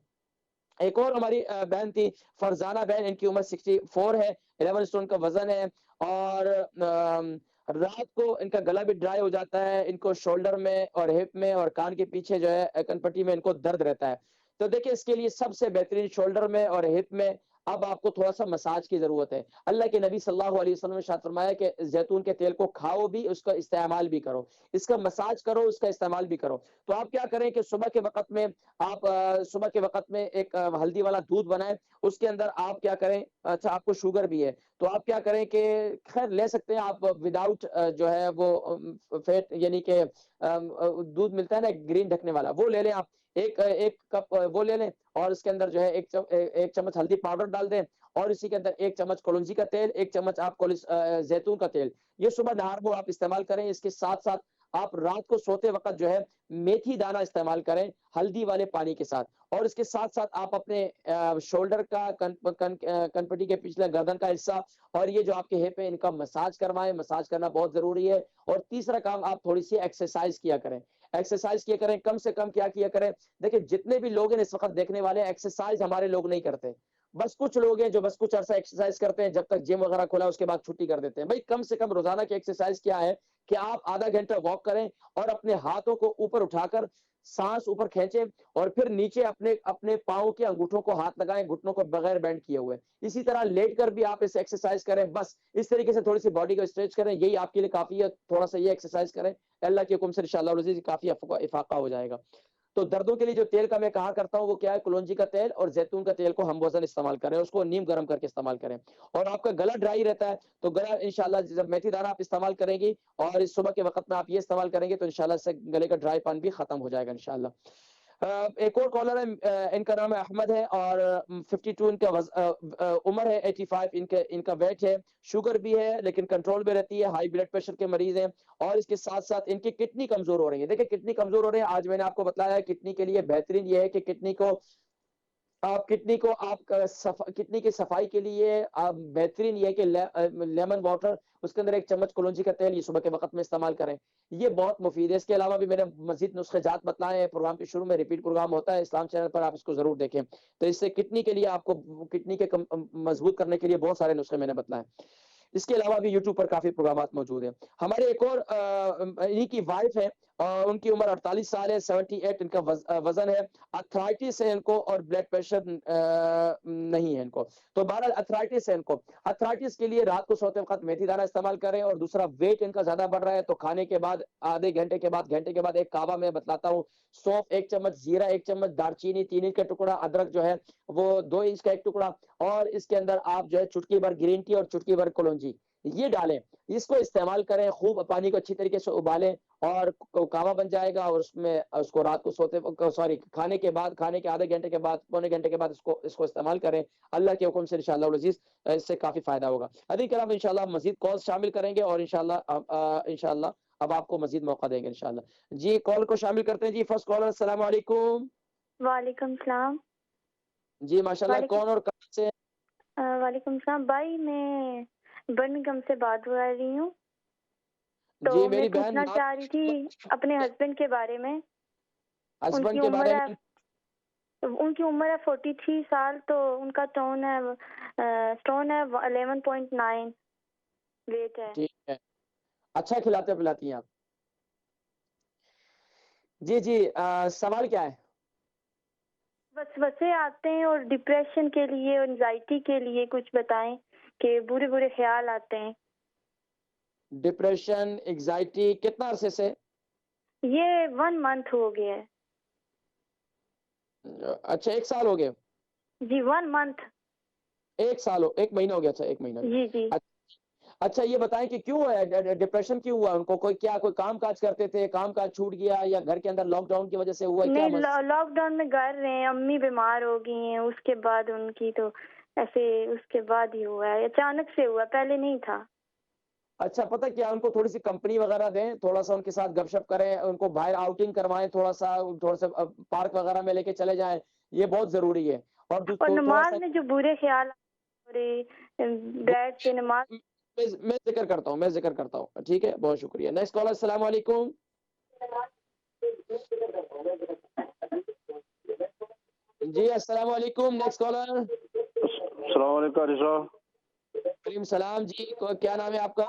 S2: ایک اور ہماری بہن تھی فرزانہ بہن، ان کی عمر 64 ہے، 11 اسٹون کا وزن ہے، اور رات کو ان کا گلا بھی ڈرائی ہو جاتا ہے. ان کو شولڈر میں اور ہپ میں اور کان کے پیچھے جو ہے کن پٹی میں ان کو درد رہتا ہے. تو دیکھیں اس کے لیے سب سے بہترین شولڈر میں اور ہپ میں اب آپ کو تھوڑا سا مساج کی ضرورت ہے. اللہ کے نبی صلی اللہ علیہ وسلم نے ارشاد فرمایا کہ زیتون کے تیل کو کھاؤ بھی، اس کا استعمال بھی کرو، اس کا مساج کرو، اس کا استعمال بھی کرو. تو آپ کیا کریں کہ صبح کے وقت میں ایک ہلدی والا دودھ بنائیں، اس کے اندر آپ کیا کریں، اچھا آپ کو شوگر بھی ہے تو آپ کیا کریں کہ خیر لے سکتے ہیں آپ وداؤٹ جو ہے وہ فیٹ، یعنی کہ دودھ ملتا ہے نا گرین ڈھکنے والا، وہ لے لیں آپ. ایک کپ وہ لے لیں، اور اس کے اندر جو ہے 1 چمچ ہلدی پاؤڈر ڈال دیں، اور اسی کے اندر 1 چمچ کلونجی کا تیل، 1 چمچ آپ زیتون کا تیل، یہ صبح نہار کو آپ استعمال کریں. اس کے ساتھ ساتھ آپ رات کو سوتے وقت جو ہے میتھی دانہ استعمال کریں ہلدی والے پانی کے ساتھ. اور اس کے ساتھ ساتھ آپ اپنے شولڈر کا، کن پٹی کے پچھلے گردن کا حصہ اور یہ جو آپ کے ہپ ہے ان کا مساج کروائیں. مساج کرنا بہت ضروری ہے. اور تیسرا کام، آپ تھوڑی سی ایکسرسائز کیا کریں. ایکسرسائز کیا کریں، کم سے کم کیا کریں، دیکھیں جتنے بھی لوگ ہیں اس وقت دیکھنے والے ایکسرسائز ہمارے لوگ نہیں کرتے. بس کچھ لوگ ہیں جو بس کچھ عرصہ ایکسرسائز کرتے ہیں، جب تک جم وغیرہ کھولا اس کے بعد چھٹی کر دیتے ہیں. بھائی کم سے کم روزانہ کی ایکسرسائز کیا ہے کہ آپ آدھا گھنٹہ واک کریں اور اپنے ہاتھوں کو اوپر اٹھا کر سانس اوپر کھینچیں اور پھر نیچے اپنے پاؤں کے انگوٹھوں کو ہاتھ لگائیں، گھٹنوں کو بغیر بینڈ کیے ہوئے. اسی طرح لیٹ کر بھی آپ اس ایکسرسائز کریں. بس اس طریقے سے تھوڑی سی باڈی کو اسٹریچ کریں، یہی آپ کے لیے کافی ہے. تھوڑا سا یہ ایکسرسائز کریں، اللہ کے حکم سے انشاءاللہ العزیز کافی افاقہ ہو جائے گا. تو دردوں کے لیے جو تیل کا میں کہا کرتا ہوں وہ کیا ہے، کلونجی کا تیل اور زیتون کا تیل کو ہم وزن استعمال کریں، اس کو نیم گرم کر کے استعمال کریں. اور آپ کا گلا ڈرائی رہتا ہے تو گلا انشاءاللہ جب میتھی دانہ آپ استعمال کریں گی اور اس صبح کے وقت میں آپ یہ استعمال کریں گے تو انشاءاللہ اس سے گلے کا ڈرائی پان بھی ختم ہو جائے گا انشاءاللہ. ایک اور کالر ہے، ان کا نام ہے احمد ہے اور 52 ان کا عمر ہے، 85 ان کا ویٹ ہے. شوگر بھی ہے لیکن کنٹرول میں رہتی ہے، ہائی بلڈ پریشر کے مریض ہیں اور اس کے ساتھ ساتھ ان کی کڈنی کمزور ہو رہی ہے. دیکھیں کڈنی کمزور ہو رہی ہے، آج میں نے آپ کو بتایا ہے کڈنی کے لیے بہترین یہ ہے کہ کڈنی کو آپ کڈنی کی صفائی کے لیے آپ بہترین یہ ہے کہ لیمن واٹر، اس کے اندر 1 چمچ کلونجی کا تیل یہ صبح کے وقت میں استعمال کریں، یہ بہت مفید ہے. اس کے علاوہ بھی میں نے مزید نسخے جات بتلائے ہیں، پروگرام کے شروع میں ریپیٹ پروگرام ہوتا ہے اسلام چینل پر، آپ اس کو ضرور دیکھیں. تو اس سے کڈنی کے لیے آپ کو کڈنی کے مضبوط کرنے کے لیے بہت سارے نسخے میں نے بتلائے. اس کے علاوہ بھی یوٹیوب پر کافی پروگرامات موجود ہیں. ہمارے ایک اور انہی کی وائف ہے، ان کی عمر 48 سال ہے، 78 ان کا وزن ہے، ارتھرائٹس ہے ان کو اور بلڈ پریشر نہیں ہے ان کو. تو بہرحال ارتھرائٹس ہے ان کو، ارتھرائٹس کے لیے رات کو سوتے وقت میتھی دانہ استعمال کریں. اور دوسرا ویٹ ان کا زیادہ بڑھ رہا ہے تو کھانے کے بعد آدھے گھنٹے کے بعد ایک کعوہ میں بتلاتا ہوں، سونف 1 چمچ، زیرہ 1 چمچ، دارچینی 3 انچ کا ٹکڑا، ادرک جو ہے وہ 2 انچ کا 1 ٹکڑا اور اس کے اندر آپ جو ہے چٹکی بھر گرین ٹی اور چٹکی بھر کلونجی یہ ڈالیں، اس کو استعمال کریں. خوب پانی کو اچھی طریقے سے ابالیں اور کعوہ بن جائے گا اور اس کو رات کو کھانے کے آدھے گھنٹے کے بعد، پونے گھنٹے کے بعد اس کو استعمال کریں. اللہ کے حکم سے انشاءاللہ العزیز اس سے کافی فائدہ ہوگا. حضرین کرام انشاءاللہ مزید کالز شامل کریں گے اور انشاءاللہ اب آپ کو مزید موقع دیں گے انشاءاللہ. جی کال کو شامل کرتے ہیں. جی فرسٹ کالر السلام علیکم.
S13: وعلیکم السلام.
S2: جی ماشاءاللہ کون اور کہاں سے؟
S13: وعلیکم السلام بھائی، میں برمنگھم سے بات کر رہی ہوں. تو
S2: جی
S13: میں
S2: میری بہن
S13: پوچھنا چاہ رہی تھی اپنے ہسبینڈ کے بارے میں.
S2: ہسبینڈ کے بارے میں
S13: ان کی عمر ہے 43 سال، تو ان کا اسٹون ہے 11.9 ویٹ ہے.
S2: ٹھیک ہے، اچھا کھلاتے پلاتی ہیں آپ. جی سوال کیا ہے؟
S13: وسوسے آتے ہیں اور ڈپریشن کے لیے، انزائٹی کے لیے کچھ بتائیں کہ برے خیال آتے ہیں.
S2: ڈپریشن، انگزائٹی کتنا عرصے سے؟
S13: یہ 1 منتھ ہو گیا ہے.
S2: اچھا 1 سال ہو گیا؟
S13: جی 1 منتھ.
S2: 1 سال 1 مہینہ ہو گیا. اچھا 1 مہینہ.
S13: جی.
S2: اچھا یہ بتائیں کہ کیوں ہے ڈپریشن، کیوں ہوا ان کو؟ کوئی کام کاج کرتے تھے، کام کاج چھوٹ گیا یا گھر کے اندر لاک ڈاؤن کی وجہ سے ہوا؟
S13: نہیں، لاک ڈاؤن میں گھر رہے ہیں، امی بیمار ہو گئی ہیں، اس کے بعد ان کی تو ایسے اس کے بعد ہی ہوا ہے، اچانک سے ہوا، پہلے نہیں تھا.
S2: اچھا پتہ کیا، ان کو تھوڑی سی کمپنی وغیرہ دیں، تھوڑا سا ان کے ساتھ گپ شپ کریں، ان کو باہر آؤٹنگ کروائیں، تھوڑا سا پارک وغیرہ میں لے کے چلے جائیں، یہ بہت ضروری ہے.
S13: اور نماز میں جو برے خیال بیٹھ کے نماز
S2: میں ذکر کرتا ہوں. ٹھیک ہے، بہت شکریہ. نیکسٹ کالر السلام علیکم. جی السلام علیکم. Next caller.
S10: السلام علیکم.
S2: وعلیکم السلام. جی کیا نام ہے آپ کا؟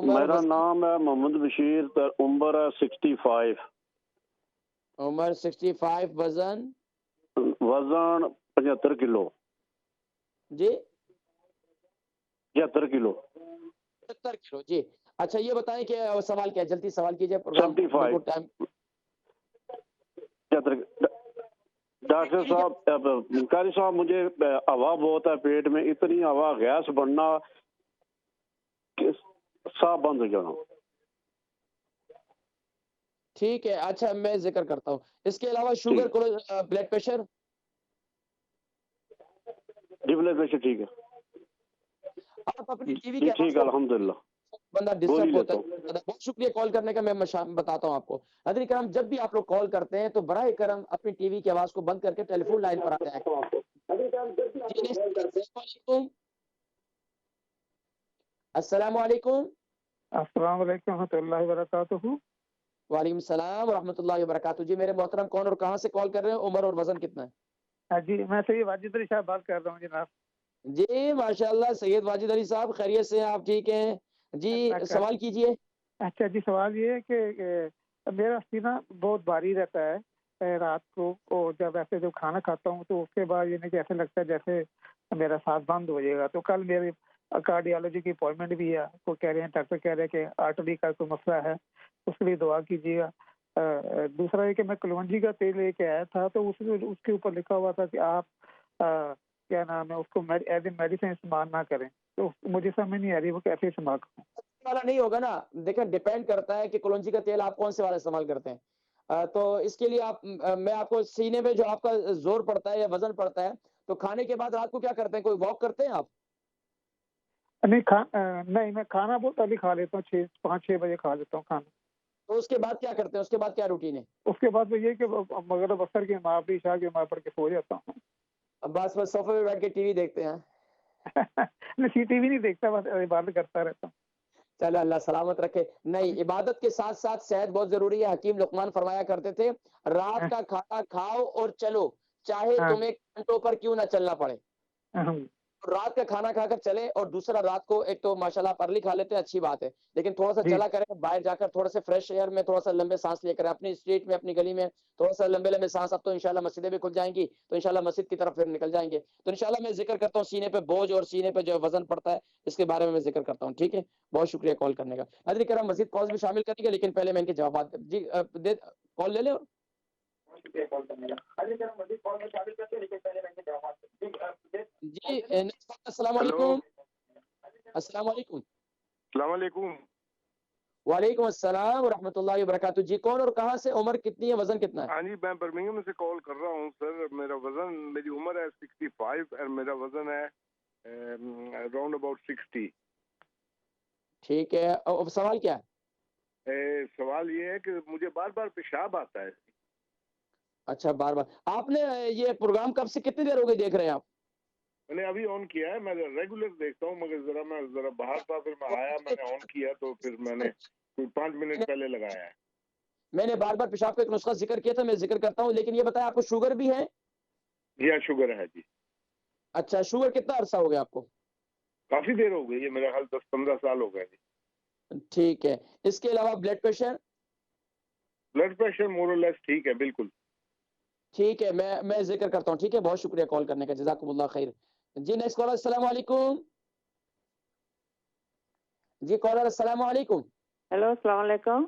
S10: میرا نام ہے محمد بشیر، عمر ہے 65.
S2: عمر 65، وزن
S10: 75 کلو.
S2: جی
S10: 75 کلو.
S2: 70 کلو. جی اچھا یہ بتائیں کہ سوال کیا ہے، جلدی سوال کیجئے.
S10: 75. ڈاکٹر صاحب، قاری صاحب مجھے ہوا بہت ہے پیٹ میں، اتنی ہوا، گیس بڑھنا، سانس بند ہو جانا.
S2: ٹھیک ہے، اچھا میں ذکر کرتا ہوں. اس کے علاوہ شوگر، بلڈ پریشر؟
S10: جی بلڈ پریشر ٹھیک ہے.
S2: آپ اپنی ٹی وی
S10: جی
S2: کے
S10: ٹھیک ہے الحمدللہ.
S2: بندہ ڈسٹرب ہوتا ہے. بہت شکریہ کال کرنے کا. میں بتاتا ہوں آپ کو. حضرت کرام جب بھی آپ لوگ کال کرتے ہیں تو براہ کرم اپنی ٹی وی کی آواز کو بند کر کے ٹیلی فون لائن پر آ جائیں. السلام علیکم.
S14: السلام علیکم ورحمۃ اللہ وبرکاتہ.
S2: وعلیکم السلام ورحمۃ اللہ وبرکاتہ. جی میرے محترم کون اور کہاں سے کال کر رہے ہیں؟ عمر اور وزن کتنا ہے؟
S14: جی میں سید واجد علی صاحب بات کر رہا ہوں جناب.
S2: جی ماشاءاللہ سید واجد علی صاحب خیریت سے ہیں آپ؟ ٹھیک ہیں جی، سوال کیجئے.
S14: اچھا جی، سوال یہ ہے کہ میرا سینہ بہت بھاری رہتا ہے رات کو، اور جب ایسے جب کھانا کھاتا ہوں تو اس کے بعد یہ ایسے لگتا ہے جیسے میرا سانس بند ہو جائے گا. تو کل میری کارڈیالوجی کی اپوائنٹمنٹ بھی ہے، وہ کہہ رہے ہیں ڈاکٹر کہہ رہے ہیں کہ آرٹری کا کوئی مسئلہ ہے، اس کے لیے دعا کیجیے گا. دوسرا یہ کہ میں کلونجی کا تیل لے کے آیا تھا، تو اس کے اوپر لکھا ہوا تھا کہ آپ کیا نام ہے اس کو ایز اے میڈیسن استعمال نہ کریں. تو مجھے سمجھ نہیں آ رہی وہ کیسے استعمال کروں.
S2: والا نہیں ہوگا نا، دیکھیں ڈیپینڈ کرتا ہے کہ کلونجی کا تیل آپ کون سے والا استعمال کرتے ہیں. تو اس کے لیے میں آپ کو سینے پہ جو آپ کا زور پڑتا ہے یا وزن پڑتا ہے، تو کھانے کے بعد رات کو کیا کرتے ہیں؟ کوئی واک کرتے ہیں آپ؟
S14: نہیں، میں کھانا بہت ابھی کھا لیتا ہوں، 5-6 بجے کھا لیتا ہوں کھانا.
S2: تو اس کے بعد کیا کرتے ہیں؟ اس کے بعد کیا روٹین ہے؟
S14: اس کے بعد یہ کہ مغرب عصر کی نماز عشاء کی نماز پڑھ کے سو جاتا ہوں.
S2: بس صوفے پہ بیٹھ کے ٹی وی دیکھتے ہیں؟
S14: نہیں، ٹی وی نہیں دیکھتا، بس عبادت کرتا رہتا ہوں.
S2: چلو اللہ سلامت رکھے. نہیں، عبادت کے ساتھ ساتھ صحت بہت ضروری ہے. حکیم لقمان فرمایا کرتے تھے رات کا کھانا کھاؤ اور چلو، چاہے تمہیں گھنٹوں پر کیوں نہ چلنا پڑے. رات کا کھانا کھا کر چلے، اور دوسرا رات کو ایک تو ماشاءاللہ آپ ارلی کھا لیتے ہیں، اچھی بات ہے، لیکن تھوڑا سا چلا کریں باہر جا کر، تھوڑا سا فریش ایئر میں تھوڑا سا لمبے سانس لے کریں، اپنی اسٹریٹ میں اپنی گلی میں تھوڑا سا لمبے لمبے سانس. اب تو انشاءاللہ مسجدیں بھی کھل جائیں گی، تو انشاءاللہ مسجد کی طرف پھر نکل جائیں گے. تو انشاءاللہ میں ذکر کرتا ہوں سینے پہ بوجھ اور سینے پہ جو وزن پڑتا ہے، اس کے بارے میں ذکر کرتا ہوں. ٹھیک ہے، بہت شکریہ کال کرنے کا. حضرت کرام مزید کالز بھی شامل کریں گے، لیکن پہلے میں ان کے جوابات جی کال لے لیں. جی السلام علیکم. السلام علیکم.
S15: السلام علیکم.
S2: وعلیکم السلام ورحمۃ اللہ وبرکاتہ. جی کون اور کہاں سے؟ عمر کتنی ہے؟ وزن کتنا ہے؟
S15: ہاں جی، میں برمنگھم سے کال کر رہا ہوں سر. میری عمر ہے 65 اور میرا وزن ہے اراؤنڈ اباؤٹ 60.
S2: ٹھیک ہے، سوال کیا
S15: ہے؟ سوال یہ ہے کہ مجھے بار بار پیشاب آتا ہے.
S2: اچھا، بار بار. آپ نے یہ پروگرام کب سے کتنی دیر ہو گئی دیکھ رہے ہیں آپ؟
S15: میں نے ابھی آن کیا ہے، میں ریگولر دیکھتا ہوں، مگر میں ذرا باہر تھا، پھر میں آیا، میں نے آن کیا، تو پھر میں نے کوئی 5 منٹ پہلے لگایا ہے.
S2: میں نے بار بار پیشاب کا ایک نسخہ ذکر کیا تھا، میں ذکر کرتا ہوں. لیکن یہ بتائیں آپ کو شوگر بھی ہے؟
S15: جی ہاں، شوگر ہے جی.
S2: اچھا، شوگر کتنا عرصہ ہو گیا آپ کو؟
S15: کافی دیر ہو گئی ہے، میرا خیال 10-15 سال ہو گئے جی.
S2: ٹھیک ہے. اس کے علاوہ بلڈ پریشر؟
S15: بلڈ پریشر مور اور لیس ٹھیک ہے، بالکل
S2: ٹھیک ہے. میں ذکر کرتا ہوں. ٹھیک ہے، بہت شکریہ کال کرنے کا، جزاکم اللہ خیر. جی نیکسٹ کالر. السلام علیکم. جی کالر السلام علیکم.
S4: ہیلو، السلام علیکم.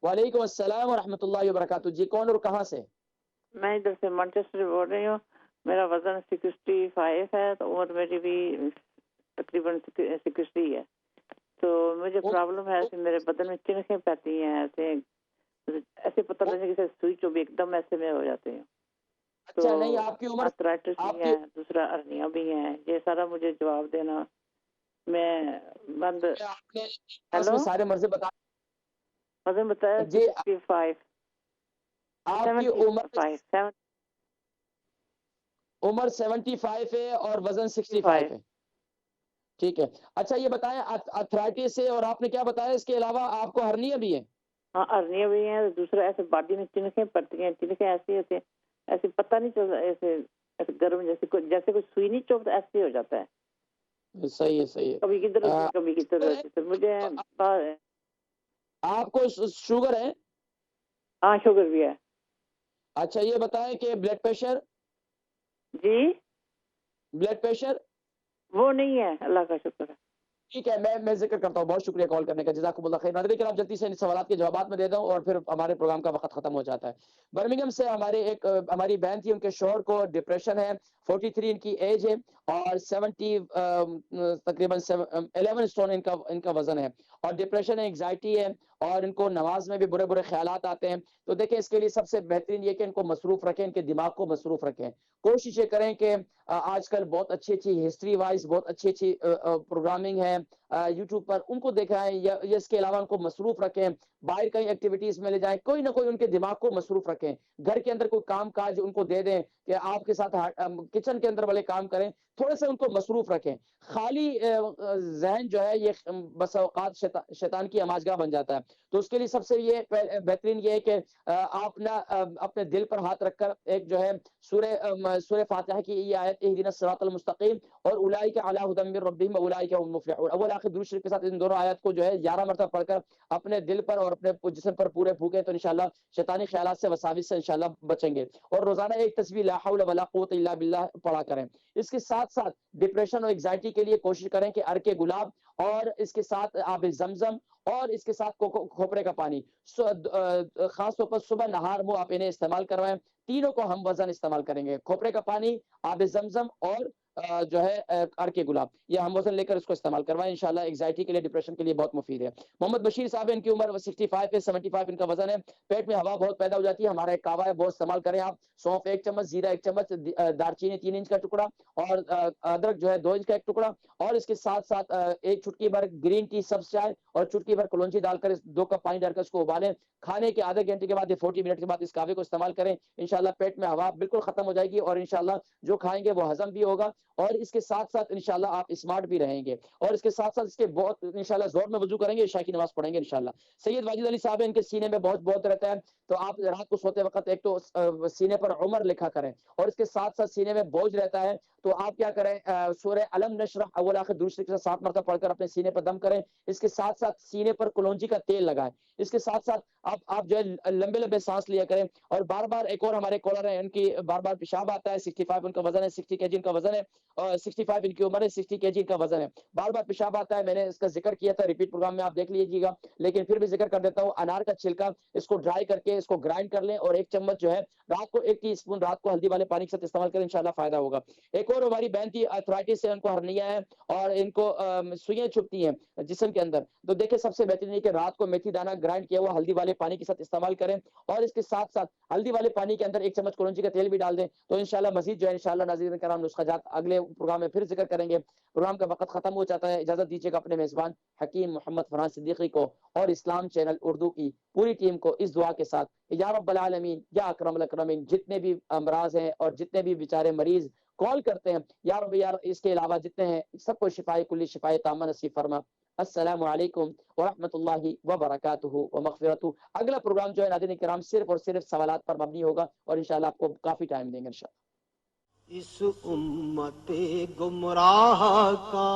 S2: وعلیکم السلام ورحمۃ اللہ وبرکاتہ. جی کون اور کہاں سے؟
S4: میں ادھر سے مانچسٹر سے بول رہی ہوں. میرا وزن 65 ہے، تو عمر میری بھی تقریباً 60 ہے. تو مجھے پرابلم ہے، ایسے میرے بدن میں چنکھیں پڑتی ہیں، ایسے پتہ نہیں جیسے سوئی چوبی ایک دم ایسے میں ہو جاتے ہیں.
S2: اچھا نہیں، آپ کی عمر
S4: آرتھرائٹس بھی ہے، دوسرا ارنیاں بھی ہیں. یہ سارا مجھے جواب دینا. میں بند ہیلو
S2: سارے مرضی بتا
S4: وزن بتایا
S2: جی
S4: 65.
S2: آپ کی عمر 75 ہے اور وزن 65 ہے. ٹھیک ہے. اچھا یہ بتائیں آرتھرائٹس ہے، اور آپ نے کیا بتایا اس کے علاوہ آپ کو ہرنیاں بھی ہیں؟
S4: ہاں، ہرنیاں بھی ہیں. دوسرا ایسے باڈی میں چنکھیں پڑتی ہیں، چنکھیں ایسے پتہ نہیں چلتا، ایسے گرم جیسے کوئی سوئی نہیں چوبتا، ایسے ہو جاتا ہے.
S2: صحیح ہے، صحیح ہے.
S4: کبھی کدھر ہوتی ہے، کبھی کدھر ہوتی ہے. مجھے
S2: آپ کو شوگر ہے؟
S4: ہاں، شوگر بھی ہے.
S2: اچھا یہ بتائیں کہ بلڈ پریشر؟
S4: جی
S2: بلڈ پریشر
S4: وہ نہیں ہے، اللہ کا شکر ہے.
S2: ٹھیک ہے، میں ذکر کرتا ہوں. بہت شکریہ کال کرنے کا، جزاکم اللہ خیر. ناظرین کرام جلدی سے ان سوالات کے جوابات میں دے دوں اور پھر ہمارے پروگرام کا وقت ختم ہو جاتا ہے. برمنگھم سے ہماری بہن تھی، ان کے شوہر کو ڈپریشن ہے، 43 ان کی ایج ہے، اور 70 تقریباً 11 اسٹون ان کا وزن ہے، اور ڈپریشن ہے، انگزائٹی ہے، اور ان کو نماز میں بھی برے برے خیالات آتے ہیں. تو دیکھیں اس کے لیے سب سے بہترین یہ کہ ان کو مصروف رکھیں، ان کے دماغ کو مصروف رکھیں. کوشش یہ کریں کہ آج کل بہت اچھی ہسٹری وائز بہت اچھی پروگرامنگ ہے، یوٹیوب پر، ان کو دکھائیں یا اس کے علاوہ ان کو مصروف رکھیں، باہر کہیں ایکٹیویٹیز میں لے جائیں، کوئی نہ کوئی ان کے دماغ کو مصروف رکھیں، گھر کے اندر کوئی کام کاج ان کو دے دیں کہ آپ کے ساتھ کچن کے اندر والے کام کریں، تھوڑے سے ان کو مصروف رکھیں. خالی ذہن جو ہے یہ بس اوقات شیطان کی آماجگاہ بن جاتا ہے. تو اس کے لیے سب سے یہ بہترین یہ ہے کہ آپ نہ اپنے دل پر ہاتھ رکھ کر ایک جو ہے سورہ فاتحہ کی یہ آیت اہدنا الصراط المستقیم اور اولئک علی ھدی من ربہم واولئک هم المفلحون، اول آخر درود شریف کے ساتھ ان دونوں آیات کو جو ہے 11 مرتبہ پڑھ کر اپنے دل پر اور اپنے جسم پر پورے پھونکیں تو انشاءاللہ شیطانی خیالات سے وساوس سے انشاءاللہ بچیں گے. اور روزانہ ایک تسبیح لا حول ولا قوت الا باللہ پڑھا کریں. اس کے ساتھ ساتھ ڈپریشن اور انگزائٹی کے لیے کوشش کریں کہ عرق گلاب اور اس کے ساتھ آب زمزم اور اس کے ساتھ کھوپرے کا پانی خاص طور پر صبح نہار منہ آپ انہیں استعمال کروائیں. تینوں کو ہم وزن استعمال کریں گے، کھوپرے کا پانی، آب زمزم اور جو ہے عرق گلاب، یہ ہم وزن لے کر اس کو استعمال کروائیں. انشاءاللہ انگزائٹی کے لیے ڈپریشن کے لیے بہت مفید ہے. محمد بشیر صاحب ان کی عمر 65 ہے، 75 ان کا وزن ہے، پیٹ میں ہوا بہت پیدا ہو جاتی ہے. ہمارا ایک کعوہ ہے وہ استعمال کریں آپ، سونف 1 چمچ، زیرہ 1 چمچ، دارچینی 3 انچ کا ٹکڑا اور ادرک جو ہے 2 انچ کا ایک ٹکڑا، اور اس کے ساتھ ساتھ ایک چٹکی بھر گرین ٹی سبز چائے اور چٹکی بھر کلونجی ڈال کر 2 کپ پانی ڈال کر اس کو ابالیں. کھانے کے آدھے گھنٹے کے بعد یا 40 منٹ کے بعد اس کعوے کو استعمال کریں. انشاءاللہ پیٹ میں ہوا بالکل ختم ہو جائے گی اور انشاءاللہ جو کھائیں گے وہ ہضم بھی ہوگا اور اس کے ساتھ ساتھ انشاءاللہ آپ اسمارٹ بھی رہیں گے. اور اس کے ساتھ ساتھ اس کے بہت انشاءاللہ زور میں وضو کریں گے، عشاء کی نماز پڑھیں گے انشاءاللہ. سید واجد علی صاحب ان کے سینے میں بہت رہتا ہے، تو آپ رات کو سوتے وقت ایک تو سینے پر عمر لکھا کریں اور اس کے ساتھ ساتھ سینے میں بوجھ رہتا ہے تو آپ کیا کریں، سورہ علم نشرح اول آخر درود شریف کے ساتھ 7 مرتبہ پڑھ کر اپنے سینے پر دم کریں. اس کے ساتھ ساتھ سینے پر کلونجی کا تیل لگائیں. اس کے ساتھ ساتھ آپ جو ہے لمبے سانس لیا کریں. اور بار بار ایک اور ہمارے کالر ہیں، ان کی بار بار پیشاب آتا ہے، 65 ان کا وزن ہے، 60 kg ان کا وزن ہے، اور 65 ان کی عمر ہے، 60 kg ان کا وزن ہے. بار بار پیشاب آتا ہے، میں نے اس کا ذکر کیا تھا ریپیٹ پروگرام میں، آپ دیکھ لیجیے گا، لیکن پھر بھی ذکر کر دیتا ہوں. انار کا چھلکا اس کو ڈرائی کر کے اس کو گرائنڈ کر لیں اور 1 چمچ جو ہے رات کو 1 ٹی اسپون رات کو ہلدی والے پانی کے ساتھ استعمال کریں، انشاءاللہ فائدہ ہوگا. ایک اور ہماری بہن تھی آرتھرائٹس سے، ان کو ہرنیا ہے اور ان کو سوئیاں چھپتی ہیں جسم کے اندر، تو دیکھیں سب سے بہترین ہے کہ رات کو میتھی دانہ گرائنڈ کیا ہوا ہلدی والے پانی کے ساتھ استعمال کریں اور اس کے ساتھ ساتھ ہلدی والے پانی کے اندر 1 چمچ کلونجی کا تیل بھی ڈال دیں. تو انشاءاللہ مزید جو ہے انشاءاللہ ناظرین کرام نسخہ جات اگلے پروگرام میں پھر ذکر کریں گے. پروگرام کا وقت ختم ہو جاتا ہے، اجازت دیجیے گا اپنے میزبان حکیم محمد فرحان صدیقی کو اور اسلام چینل اردو کی پوری ٹیم کو اس دعا کے ساتھ، یا رب العالمین یا اکرم الاکرمین، جتنے بھی امراض ہیں اور جتنے بھی بیچارے مریض کال کرتے ہیں یا رب یار اس کے علاوہ جتنے ہیں سب کو شفائے کلی شفائے تامہ نصیب فرما. السلام علیکم ورحمۃ اللہ وبرکاتہ ومغفرتہ. اگلا پروگرام جو ہے ناظرین کرام صرف اور صرف سوالات پر مبنی ہوگا اور انشاءاللہ آپ کو کافی ٹائم دیں گے انشاءاللہ.
S1: اس امت گمراہ کا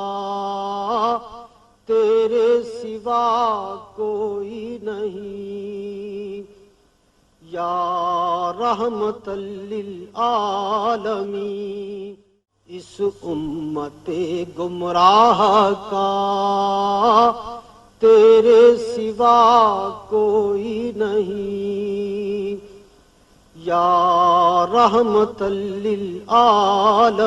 S1: تیرے سوا کوئی نہیں، یا رحمت للعالمین. اس امت گمراہ کا تیرے سوا کوئی نہیں، یا رحمت للعالمین.